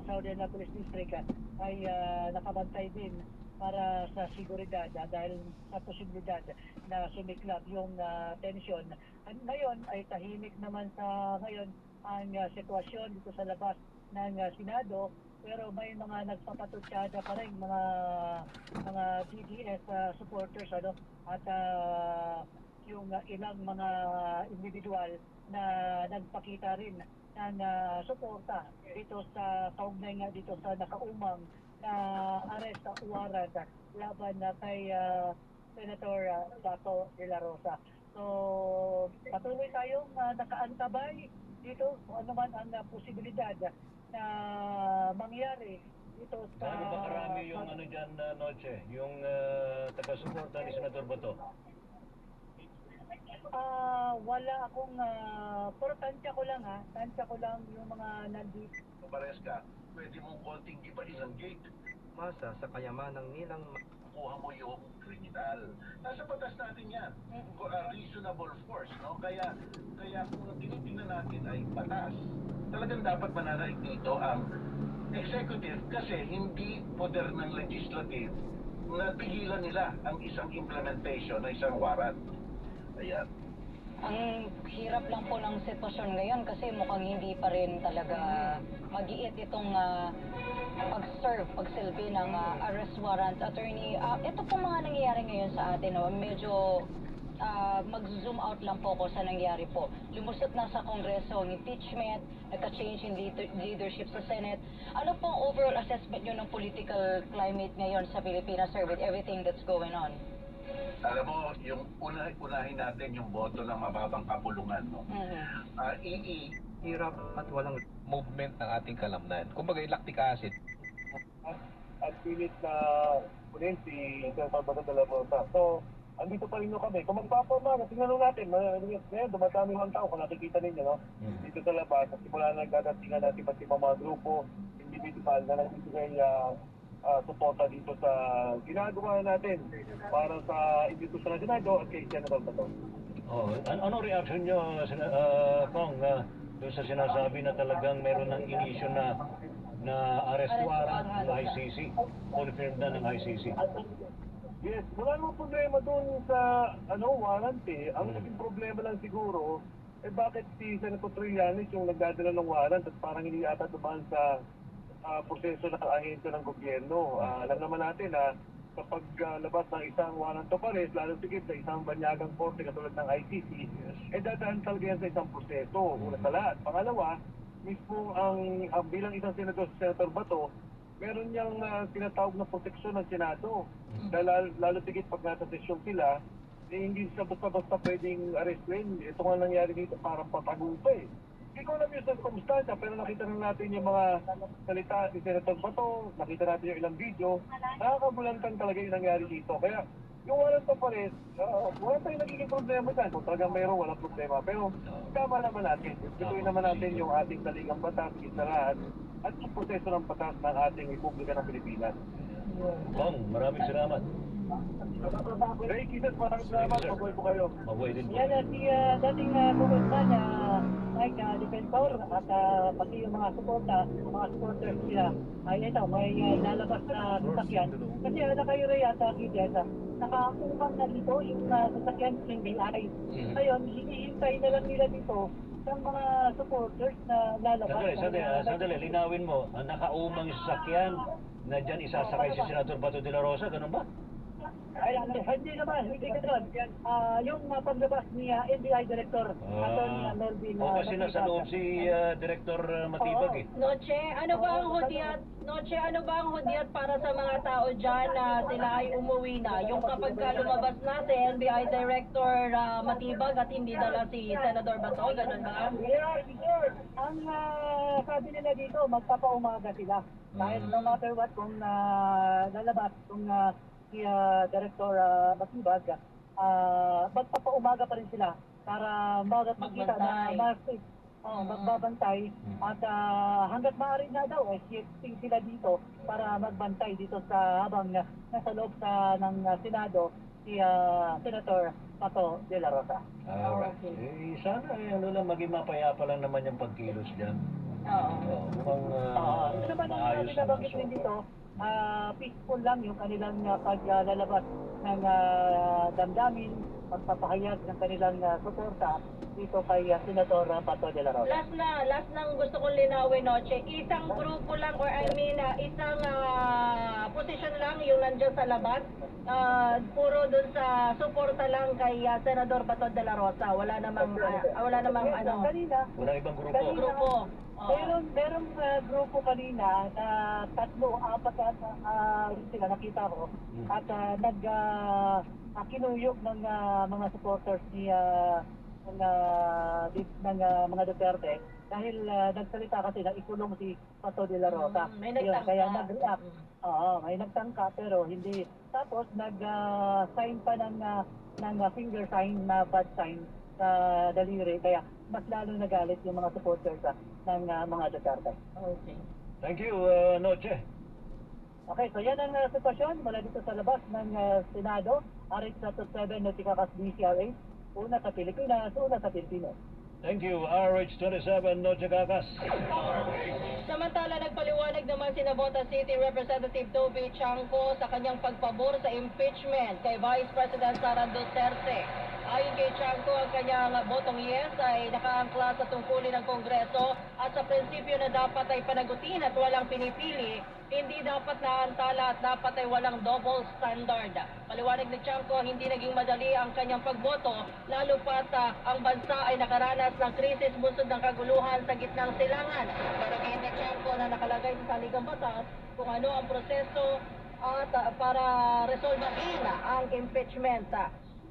Southern Police District ay nakabantay din para sa seguridad dahil sa posibilidad na sumiklab yung tensyon. Ngayon ay tahimik naman sa ngayon ang sitwasyon dito sa labas ng Senado, pero may mga nagpapatutsada pa rin mga DDS supporters at yung ilang mga individual na nagpakita rin ng suporta dito sa kaugnay nga dito sa nakaumang na arrest warrant laban kay Senator Bato de la Rosa. So patuloy tayong nakaantabay dito kung ano man ang posibilidad na mangyari dito sa... Gaano ba karami yung dyan noche? Yung taga-suporta ni Senator Bato? Wala akong pero tansya ko lang yung mga nandito. Kung pares ka, pwede mong konting iba isang gate. Masa sa kayamanang nilang Kuha mo yung kriminal. Nasa batas natin yan. Reasonable force, no? Kaya kung tinitingnan natin ay batas, talagang dapat mananaig dito ang executive kasi hindi poder ng legislative na pigilan nila ang isang implementation ng isang warrant. Ayan. Ang hirap lang po ng sitwasyon ngayon kasi mukhang hindi pa rin talaga mag-iit itong pagsilbi ng arrest warrant. Attorney, ito po mga nangyayari ngayon sa atin, medyo mag-zoom out lang po ako sa nangyari po. Lumusot na sa Kongreso ang impeachment, nagka-change in leadership sa Senate. Ano pong overall assessment nyo ng political climate ngayon sa Pilipinas, sir, with everything that's going on? Alam mo, yung unahin natin yung boto ng mababang kapulungan, no? hirap at walang movement ng ating kalamnan. Kumbaga, lactic acid. At pilit na ulit si Senator Bato de la Rosa. So, andito pa rin kami. Kung magpapama, tingnan natin. Ngayon, dumadami ang tao. Kung nakikita ninyo, no? Dito sa labas, at simula na nagdadatingan natin pati mga grupo, individual na nagbibigay suporta dito sa ginagawa natin para sa institusyon ng Senado at kay Senator Bato. Ano reaction nyo, Pong, doon sa sinasabi na talagang meron ng inisyo na arrest warrant ng ICC, confirmed na ng ICC? Yes, wala namang problema doon sa warrant eh. Ang naging problema lang siguro, bakit si Senator Trillanes yung nagdadala ng warrant at parang hindi ata dumaan sa proseso ng ahensya ng gobyerno. Alam naman natin na kapag labas ng isang warrant of arrest, lalo sigit sa isang banyagang korte katulad ng ICC, dadaan talaga yan sa isang proseso. Una sa lahat. Pangalawa, mismo ang bilang isang Senator Bato, meron niyang tinatawag na proteksyon ng Senado. Dahil lalo sigit pag nasa sesyon sila, hindi siya basta-basta pwedeng arrestin. Ito nga nangyari dito parang patago pa eh. Hindi ko alam yung circumstance, pero nakita na natin yung mga salita ni Senator Bato, nakita natin yung ilang video, nakakabulantan talaga yung nangyari dito. Kaya yung warrant of arrest, wala tayong nagiging problema dyan. Kung talagang mayroon, walang problema. Pero tama naman natin. Ituin naman natin yung ating saligang batas, isa lahat, at yung proseso ng batas ng ating Republika ng Pilipinas. Kong, maraming salamat. Ray, Kitas, maraming salamat. Sir. Mabuhay po kayo. Mabuhay din po. Yan si dating congressman Mike Defensor at pati yung mga supporters nila ay ito may lalabas na sasakyan. Kasi kayo Ray at Kites, nakakumpang na dito yung sasakyan ng BI. Ngayon, hinihintay na lang nila dito ng mga supporters na lalabas. Sandali, linawin mo. Ang nakaumang sasakyan na dyan isasakay si Senator Bato de la Rosa, ganun ba? Ay, hindi naman, hindi ka doon. Yung paglabas ni NBI Director, Attorney Melvin. Kasi nasa loob si Director Matibag eh. Noche, ano ba ang hudyat para sa mga tao dyan na sila ay umuwi na? Yung kapag lumabas na si NBI Director Matibag at hindi dala si Senador Bato, ganun ba? Yeah, sure. Ang sabi nila dito, magpapaumaga sila. Dahil no matter what, kung lalabas, kung si Director Matibag, magpapaumaga pa rin sila para makikita na magbabantay at hanggat maaari na daw shifting sila dito para magbantay dito sa habang nasa loob ng Senado si Senator Bato de la Rosa. Alright. Sana maging mapayapa lang naman yung pagkilos dyan. Oo. Mukhang Ito naman ang binabanggit rin dito, peaceful lang yung kanilang paglalabas ng damdamin, pagpapahayag ng kanilang suporta dito kay Senator Bato de la Rosa. Last na gusto kong linawin, Noche. Isang grupo lang or isang position lang yung nandiyan sa labas. Puro dun sa suporta lang kay Senador Bato de la Rosa. Wala namang ano. wala ibang grupo. Grupo. Merong grupo kanina na 3, 4 sila nakita ko at kinuyog ng mga supporters ni ng mga Duterte dahil nagsalita kasi na ikulong si Bato de la Rosa. May nagtangka. Kaya nag-react. May nagtangka pero hindi. Tapos nag-sign pa ng finger sign na bad sign sa daliri. Kaya mas lalo nagalit yung mga supporters ng mga Duterte. Okay. Thank you, Noche. Okay, so yan ang sitwasyon mula dito sa labas ng Senado. RH-7 Noticakas DCRA. Una sa Pilipinas, una sa Pilipino. Thank you, RH27 Noche Cacas. Samantala, nagpaliwanag naman si Navotas City Representative Toby Chanco sa kanyang pagpabor sa impeachment kay Vice President Sara Duterte. Ayon kay Chanco, ang kanyang botong yes ay nakaangkla sa tungkulin ng Kongreso at sa prinsipyo na dapat ay panagutin at walang pinipili, hindi dapat naantala at dapat ay walang double standard. Paliwanag ni Chanco, hindi naging madali ang kanyang pagboto, lalo pat ang bansa ay nakaranas ng krisis busod ng kaguluhan sa gitnang silangan. Pero ni Chanco na nakalagay sa saligang batas kung ano ang proseso at para resolbahin ang impeachment.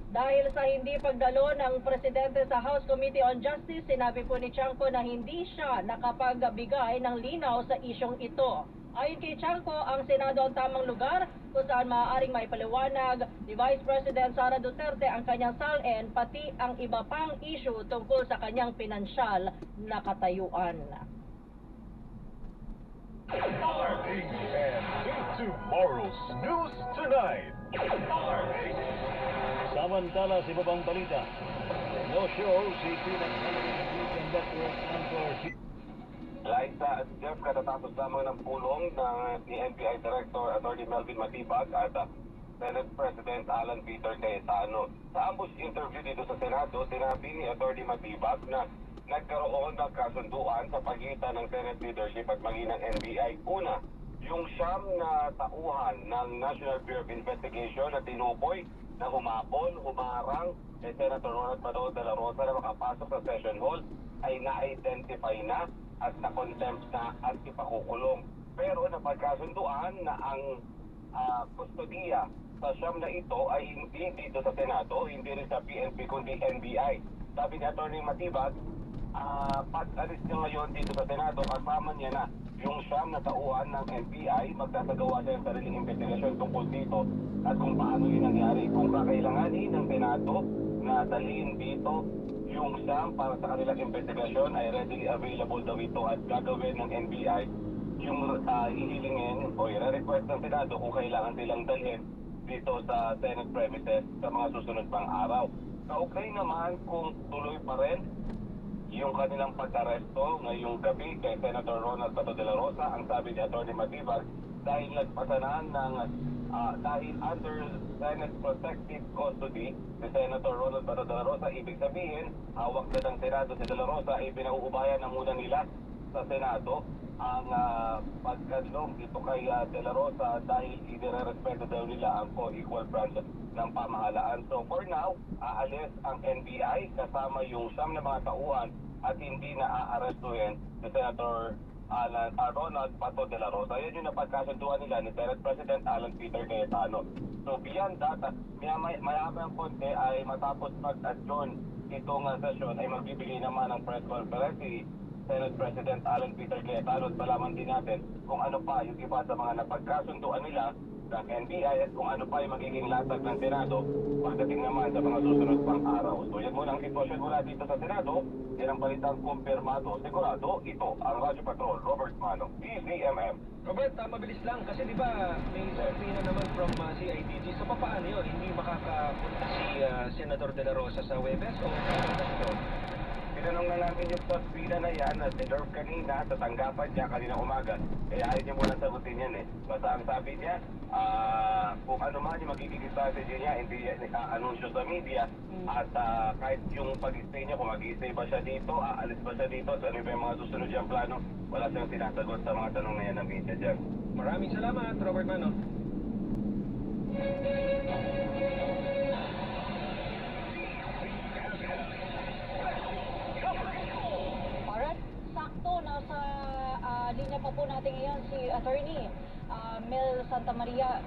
Dahil sa hindi pagdalo ng Presidente sa House Committee on Justice, sinabi po ni Chanco na hindi siya nakapagbigay ng linaw sa isyong ito. Ayon kay Chanco, ang Senado ang tamang lugar kung saan maaaring maipaliwanag ni Vice President Sara Duterte ang kanyang salin pati ang iba pang issue tungkol sa kanyang pinansyal na katayuan. Tomorrow's News Tonight. Samantala sa ibang balita, no show si Television Network anchor Liza at Jeff, katatapos lamang ng pulong ni NBI Director Attorney Melvin Matibag at Senate President Alan Peter Cayetano. Sa ambush interview dito sa Senado, sinabi ni Attorney Matibag na nagkaroon ng kasunduan sa pagitan ng Senate leadership at maging ng NBI. Una, yung siyam na tauhan ng National Bureau of Investigation na tinukoy na humarang kay Senator Ronald Bato de la Rosa na makapasok sa session hall ay na-identify na at na-contempt na at ipakukulong. Pero napagkasunduan na ang kustodiya sa siyam na ito ay hindi dito sa Senado, hindi rin sa PNP kundi NBI. Sabi ni Atty. Matibag, pag-alis niya ngayon dito sa Senado, kasama niya na yung siyam na tauhan ng NBI, magsasagawa siya ng sariling investigasyon tungkol dito at kung paano yun nangyari. Kung kakailanganin ng Senado na dalhin dito yung siyam para sa kanilang investigasyon ay readily available daw ito at gagawin ng NBI yung ihilingin o i-request ng Senado kung kailangan silang dalhin dito sa Senate premises sa mga susunod pang araw. Kaugnay naman kung tuloy pa rin yung kanilang pag-aresto ngayong gabi kay Senator Ronald Bato de la Rosa, ang sabi ni Atty. Matibag, dahil nagpasanan ng dahil under Senate protective custody si Senator Ronald Bato de la Rosa, ibig sabihin hawak na ng Senado si de la Rosa, ipinauubayan na muna nila sa Senado ang pagkadlong dito kay de la Rosa dahil inirerespeto daw nila ang co-equal branch ng pamahalaan. So for now, aalis ang NBI kasama yung siyam na mga tauhan at hindi na aarestuhin si Senator Ronald Bato de la Rosa. Yan yung napagkasunduan nila ni Senate President Alan Peter Cayetano. So beyond that, mayamayang konti ay matapos mag-adjourn itong session ay magbibigay naman ng press conference si Senate President Alan Peter Cayetano at malaman din natin kung ano pa yung iba sa mga napagkasunduan nila ng NBI at kung ano pa yung magiging latag ng Senado pagdating naman sa mga susunod pang araw. So yan muna ang sitwasyon mula dito sa Senado. Yan ang balitang kumpirmado. Sigurado, ito ang Radyo Patrol, Robert Manong, DZMM. Robert, mabilis lang kasi di ba may survey na naman from CIDG. So paano yun? Hindi makakapunta si Senator De La Rosa sa Webes o ito? Tinanong na namin yung pasbida na yan na deserve kanina sa tanggapan niya kanina umaga. Kaya ayaw niya muna sagutin yan eh. Basta ang sabi niya, kung ano man yung magiging strategy niya, hindi anunsyo sa media. At kahit yung pag-stay niya, kung mag-stay ba siya dito, aalis ba siya dito, at ano ba yung mga susunod siyang plano, wala siyang sinasagot sa mga tanong na yan ng media dyan. Maraming salamat, Robert Mano. Alright, sakto. Nasa linya pa po natin ngayon si Attorney Mel Santamaria.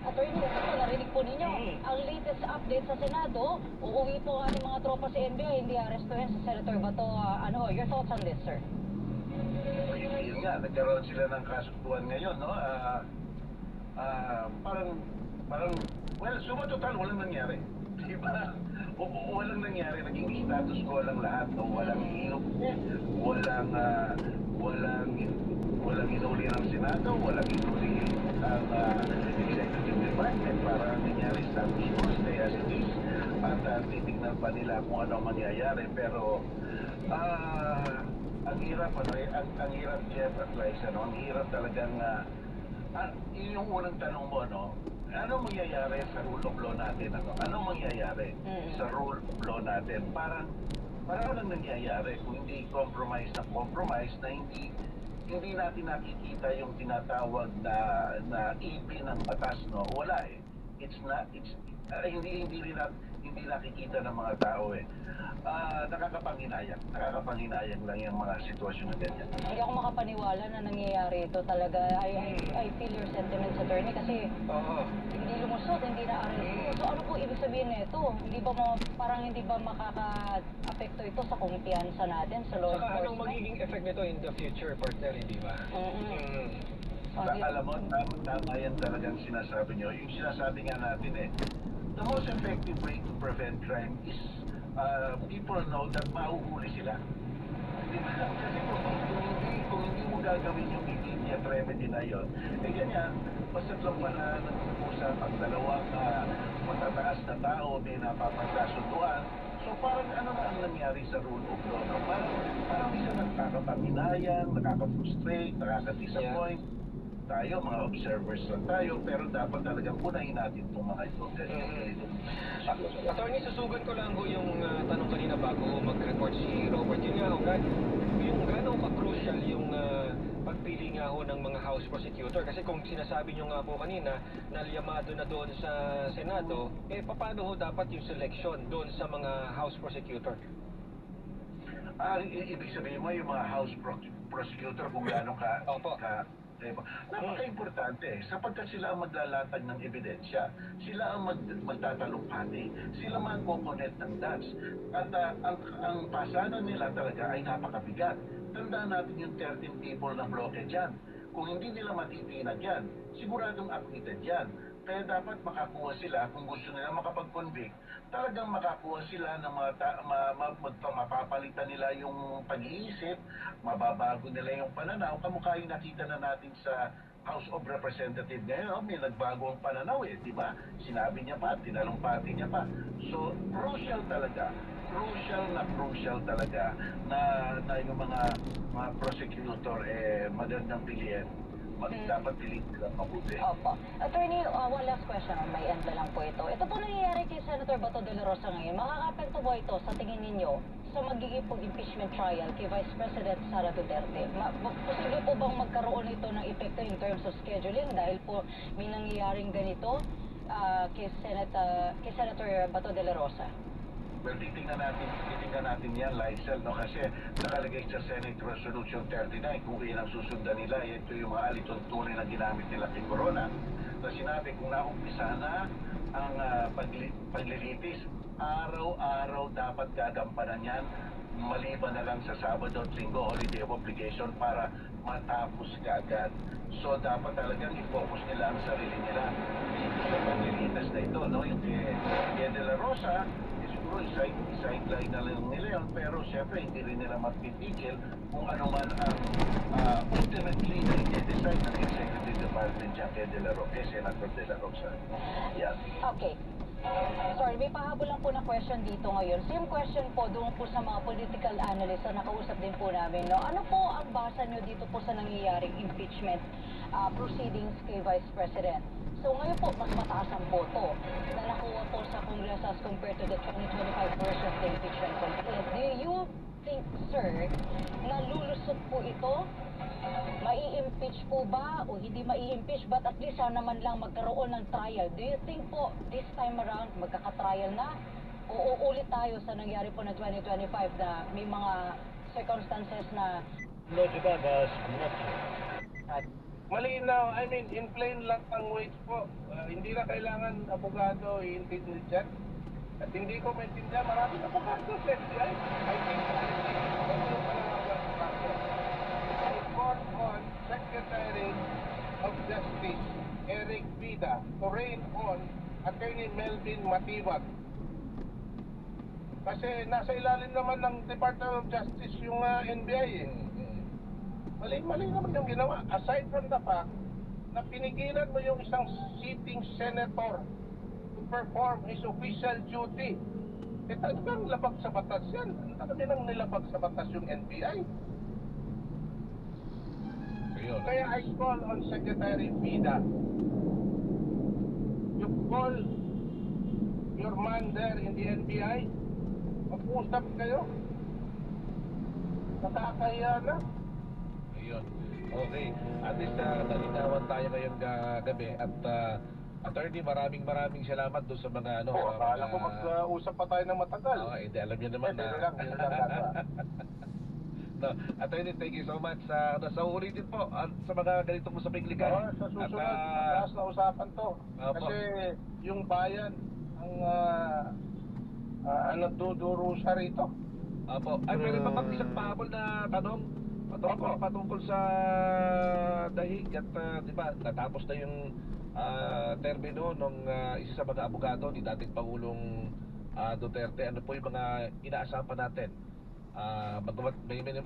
Attorney, narinig po ninyo ang latest update sa Senado. Uuwi po ang ating mga tropa sa NBI, hindi arestuhin sa Senator Bato. Your thoughts on this, sir? Yun nga, nagkaroon sila ng kasunduan ngayon, no? Parang, well, suma total, walang nangyari. Diba? Walang nangyari, naging status quo lang lahat, no? Walang hinog, walang inuli ng Senado, walang inuli ang executive department para nangyari status quo, stay as it is. At titignan pa nila kung ano mangyayari. Pero, ang hirap, ang hirap, Jeff at Liza, no? Ang hirap talagang, yung unang tanong mo, no? Ano mangyayari sa rule of law natin? Ano mangyayari sa rule of law natin? Parang lang nangyayari kung hindi compromise na hindi natin nakikita yung tinatawag na EP ng batas, no? Wala eh. Hindi nakikita ng mga tao eh. Nakakapanginayang lang yung mga sitwasyon na ganyan. Hindi ako makapaniwala na nangyayari ito talaga. I feel your sentiments, Attorney, kasi hindi lumusot, hindi na-arresto. So ano po ibig sabihin nito? Parang hindi ba makaka-apekto ito sa kumpiyansa natin sa law enforcement? Anong magiging effect nito in the future, partner, hindi ba? Alam mo, tama yan talagang sinasabi nyo. Yung sinasabi nga natin eh, the most effective way to prevent crime is people know that mahuhuli sila. Diba? Kasi kung hindi mo gagawin yung immediate remedy na yun, ganyan, basta lang pala nag-usap ang dalawang matataas na tao, may napapagkasunduan. So parang ano na ang nangyari sa rule of law? No? Parang isa nakakapaminayan, nakaka-frustrate, nakaka-disappoint. Tayo, mga observers lang tayo, pero dapat talagang punahin natin itong mga ito. Attorney, susugan ko lang ho yung tanong kanina bago mag-report si Robert. Yun nga ho, yung gano'ng ka-crucial yung pagpili nga ho ng mga House Prosecutor. Kasi kung sinasabi nyo nga po kanina na liyamado na doon sa Senado, paano ho dapat yung selection doon sa mga House Prosecutor? Ibig sabihin mo yung mga House Prosecutor kung gano'ng napaka-importante sapagkat sila ang maglalatag ng ebidensya, sila ang magtatalumpati, sila magkokonet ng dots. At ang pasanan nila talaga ay napakabigat. Tandaan natin yung 13 people na bloke dyan. Kung hindi nila matitinag yan, siguradong acquitted yan. Kaya dapat makakuha sila, kung gusto nila makapag-convict, talagang makakuha sila ng mapapalitan nila yung pag-iisip, mababago nila yung pananaw. Kamukha yung nakita na natin sa House of Representatives ngayon, may nagbago ang pananaw di ba? Sinabi niya pa, tinalumpati niya pa. So, crucial talaga na yung mga prosecutor magandang piliin. Dapat piliin sila mabuti. Opo. Attorney, one last question on my end na lang po ito. Ito po nangyayari kay Senator Bato de la Rosa ngayon. Makaka-apekto po ito sa tingin ninyo sa magiging impeachment trial kay Vice President Sara Duterte? Posible po bang magkaroon ito ng epekto in terms of scheduling dahil po may nangyayaring ganito kay Senator Bato de la Rosa? Well, titingnan natin yan, Lysel, no? Kasi nakalagay sa Senate Resolution 39, kung iyan ang susundan nila, ito yung mga alituntunin na ginamit nila kay Corona. Na sinabi, kung naumpisa na ang paglilitis, araw-araw dapat gagampanan yan, maliban na lang sa Sabado at Linggo, holiday of obligation, para matapos kaagad. So, dapat talagang i-focus nila ang sarili nila dito sa paglilitis na ito, no? Yung kay De La Rosa, siguro i-sideline na lang nila yun, pero siyempre hindi rin nila mapipigil kung ano man ang ultimately na i-decide ng Executive Department dyan kay Senator De La Rosa. Yan. Okay. Sorry, may pahabol lang po na question dito ngayon. Same question po doon po sa mga political analysts na nakausap din po namin. No? Ano po ang basa nyo dito po sa nangyayaring impeachment proceedings kay Vice President? So ngayon po, mas mataas ang boto na nakuha po sa Congress as compared to the 2025 version of the impeachment complaint. Do you think, sir, na lulusot po ito? Mai-impeach po ba o hindi mai-impeach? But at least sana naman lang magkaroon ng trial. Do you think po this time around magkaka-trial na? O uulit tayo sa nangyari po na 2025 na may mga circumstances na... Logical, Malinaw, I mean, in plain language po, hindi na kailangan abogado i-intindi dyan. At hindi ko maintindihan, maraming abogado sa FBI. I think I call on Secretary of Justice Eric Vida to rein on Attorney Melvin Matibag. Kasi nasa ilalim naman ng Department of Justice yung NBI Mali naman yung ginawa. Aside from the fact na pinigilan mo yung isang sitting senator to perform his official duty. Talagang labag sa batas yan. Talagang nilabag sa batas yung NBI. Kaya I call on Secretary Vida. You call your man there in the NBI. Mag-usap kayo. Nakakahiya na. Okay. At least nalinawan tayo ngayong gabi at attorney, maraming salamat doon sa mga akala ko mag-usap pa tayo ng matagal. Hindi, alam niyo naman na. No, attorney, thank you so much. Sa ulitin po sa mga ganitong usaping legal. Sa susunod, taas na usapan to. Kasi yung bayan ang nagdudurusa rito. Opo. Ay, pero isang pahabol na tanong. Patungkol sa dahig at di ba natapos na yung termino ng isa sa mga abogado ni dating Pangulong Duterte. Ano po yung mga inaasahan pa natin?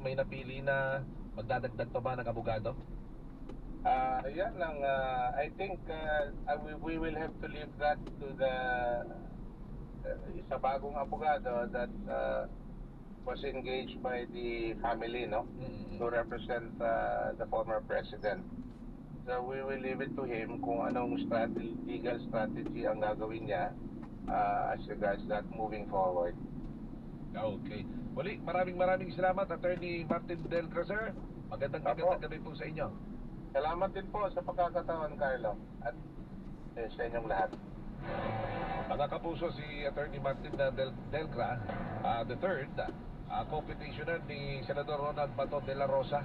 May napili na magdadagdag pa ba ng abogado? Yan lang. I think we will have to leave that to the isa bagong abogado that was engaged by the family, no, to represent the former president. So we will leave it to him kung anong legal strategy ang gagawin niya as regards that moving forward. Okay. Muli, maraming salamat, Attorney Martin Delgra, sir. Magandang gabi po sa inyo. Salamat din po sa pagkakataon, Carlo, at sa inyong lahat. Mga kapuso, si Attorney Martin Delgra, the third, co-petitioner ni Senador Ronald Bato de la Rosa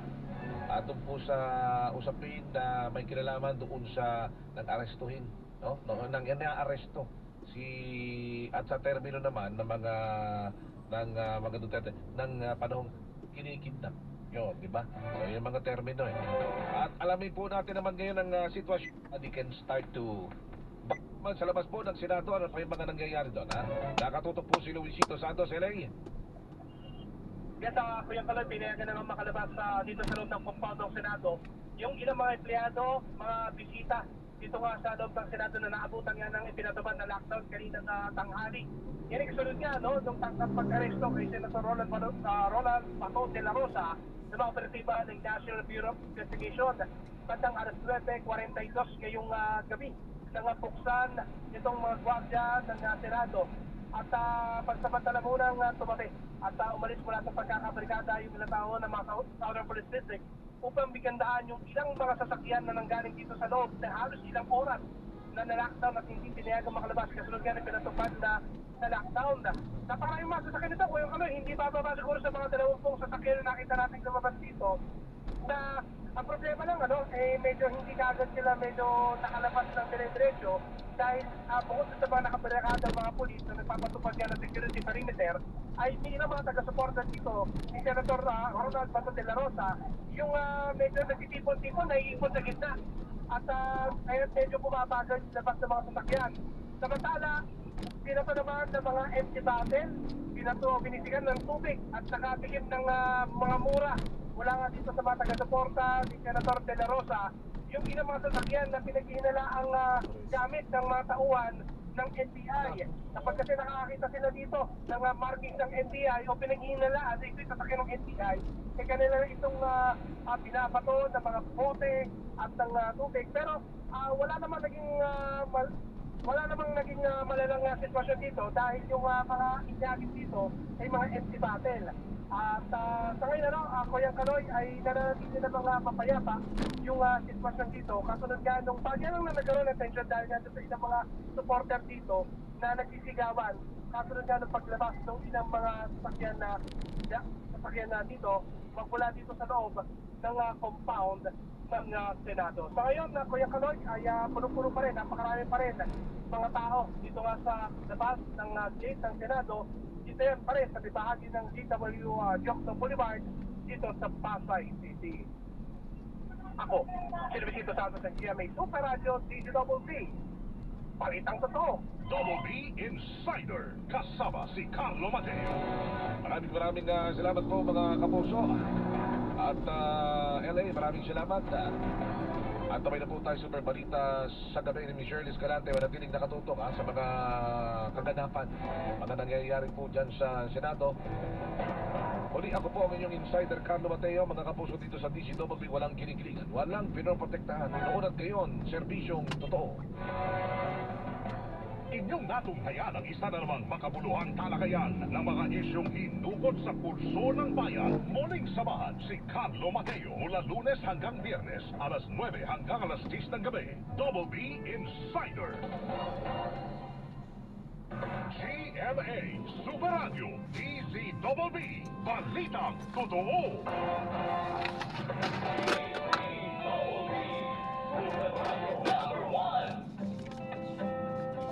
doon po sa usapin na may kinalaman doon sa nang-arestuhin, no? Nang ina-aresto at sa termino naman ng mga Duterte ng panahong kinikidnap. Yun, di ba? So, yung mga termino At alamin po natin naman ngayon ang sitwasyon. They can start to sa labas po ng Senado, ano pa yung mga nangyayari doon, ha? Nakatutok po si Luisito Santos, LA. Yes, Kuya Kaloy, pinayagan naman makalabas dito sa loob ng compound ng Senado. Yung ilang mga empleyado, mga bisita dito nga sa loob ng Senado na naabutan nga ng ipinatupad na lockdown kanina sa tanghali. Yan ang kasunod nga, no, nung tangkap pag-aresto kay Senator Roland Bato de la Rosa ng mga operatiba ng National Bureau of Investigation. Bandang alas 9:42 ngayong gabi nang buksan itong mga gwardya ng Senado. At pansamantala munang tumabi at umalis mula sa pagkakabarikada yung ilang tao ng mga Southern Police District upang bigandaan yung ilang mga sasakyan na nanggaling dito sa loob na halos ilang oras na na-lockdown at hindi tinayagang makalabas. Kasunod nga na pinatupad na lockdown. Napakaraming mga sasakyan nito, kung yung hindi bababa siguro sa mga 20 sasakyan na nakita natin lumabas dito na ang problema lang, medyo hindi kagad sila medyo nakalabas ng dire-diretso dahil bukod sa mga nakabarikadang mga pulis na nagpapatupad yan ng security perimeter, ay may ilang mga taga-suporta dito ni Senator Ronald Bato de la Rosa, yung medyo nagtitipon-tipon, naiipon sa gitna. At ngayon medyo bumabagal yung labas ng mga sasakyan. Samantala, pinato naman ng mga empty bottle, binisigan ng tubig at nakatikim ng mga mura. Wala nga dito sa mga taga-suporta ni Senator de la Rosa, yung ilang mga sasakyan na pinaghihinala ang gamit ng mga tauhan ng NBI. Kapag kasi nakakita sila dito ng marking ng NBI o pinaghihinala at ito'y sasakyan ng NBI, eh kanila itong binabato ng mga bote at ng tubig. Pero wala namang naging malalang sitwasyon dito dahil yung mga inyagin dito ay mga empty bottle. At sa ngayon, Kuya Kaloy, ay nananatili na mga mapayapa yung sitwasyon dito. Kasunod nga nung bagya lang na nagkaroon ng tension dahil nga sa ilang mga supporter dito na nagsisigawan. Kasunod nga nung paglabas ng ilang mga sasakyan na dito, magmula dito sa loob ng compound ng Senado. So ngayon, Kuya Kaloy, ay puno-puno pa rin, napakarami pa rin mga tao dito nga sa labas ng gate ng Senado. Dito yan pa rin sa bahagi ng GW Jokno Boulevard dito sa Pasay City. Ako, si Luisito Santos ng GMA Super Radio DZBB. Palitang totoo. Double B Insider, kasama si Carlo Mateo. Maraming salamat po mga kapuso. At LA, maraming salamat. At tabay na po tayo super balita sa gabi ni Miss Shirley Escalante. Manatiling nakatutok sa mga kaganapan, mga nangyayari po dyan sa Senado. Uli ako po ang inyong insider Carlo Mateo. Mga kapuso dito sa DZBB, walang kinikilingan, walang pinoprotektahan. Noon at ngayon, serbisyong totoo. Inyong natunghayan ang isa na namang makabuluhang talakayan ng mga isyong hinukot sa pulso ng bayan. Muling samahan si Carlo Mateo mula Lunes hanggang Biyernes, alas 9 hanggang alas 10 ng gabi. Double B Insider. GMA Super Radio DZBB. Balitang totoo.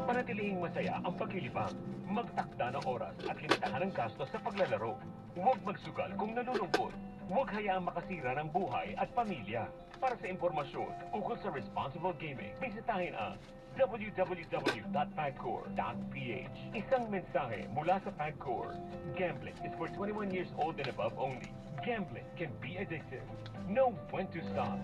Panatilihing masaya ang paglilibang. Magtakda ng oras at limitahan ang gastos sa paglalaro. Huwag magsugal kung nalulungkot. Huwag hayaang makasira ng buhay at pamilya. Para sa impormasyon ukol sa responsible gaming, bisitahin ang www.pagcor.ph. Isang mensahe mula sa Pagcor. Gambling is for 21 years old and above only. Gambling can be addictive. Know when to stop.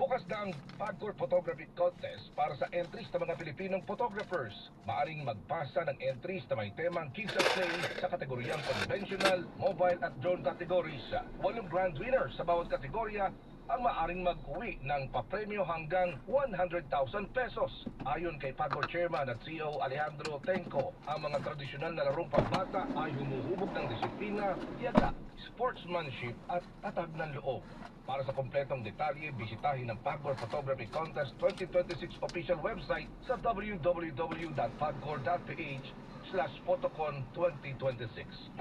Bukas na ang Pagcor Photography Contest para sa entries ng mga Pilipinong photographers. Maaring magpasa ng entries na may temang Kids at Play sa kategoryang conventional, mobile at drone categories. 8 grand winners sa bawat kategorya ang maaring mag-uwi ng papremyo hanggang 100,000 pesos. Ayon kay Pagcor Chairman at CEO Alejandro Tenco, ang mga tradisyonal na larong pambata ay humuhubog ng disiplina, tiyaga, sportsmanship at tatag ng loob. Para sa kompletong detalye, bisitahin ang Pagcor Photography Contest 2026 official website sa www.pagcor.ph/photocon 2026.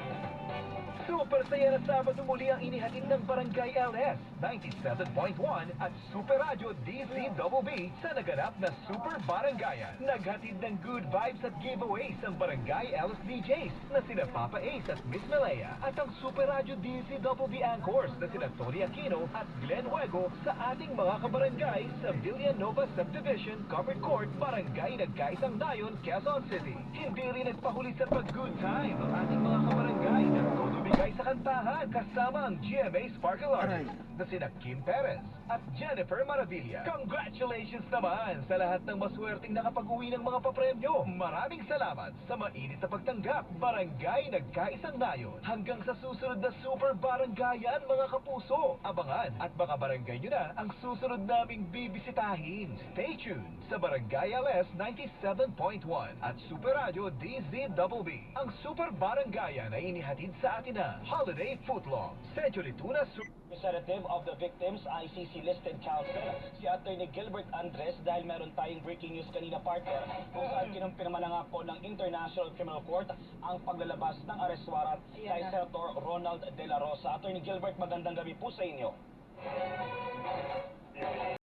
Super saya na Sabado muli ang inihatid ng Barangay LS 97.1 at Super Radio DZBB sa naganap na Super Barangayan. Naghatid ng good vibes at giveaways ang Barangay LS DJs na sina Papa Ace at Miss Malaya at ang Super Radio Radyo DZWB anchors na sina Tony Aquino at Glenn Huego sa ating mga kabarangay sa Villanova Subdivision, Covered Court, Barangay Nagkaisang Nayon, Quezon City. Hindi rin nagpahuli sa pag-good time ang ating mga kabarangay na tumibigay sa kantahan kasama ang GMA Sparkle Artists na sina Kim Perez at Jennifer Maravilla. Congratulations naman sa lahat ng maswerteng nakapag-uwi ng mga papremyo. Maraming salamat sa mainit na pagtanggap. Barangay Nagkaisang Nayon. Hanggang sa susunod na Super Barangayan, mga kapuso. Abangan at baka barangay nyo na ang susunod naming bibisitahin. Stay tuned sa Barangay LS 97.1 at Super Radio DZWB. Ang Super Barangayan ay inihatid sa atin na Holiday Footlong. Century Tuna Representative of the Victims ICC Listed Counsel, si Attorney Gilbert Andres, dahil meron tayong breaking news kanina, partner, kung saan kinumpirma na nga po ng International Criminal Court ang paglalabas ng arrest warrant kay Senator Ronald De La Rosa. Attorney Gilbert, magandang gabi po sa inyo.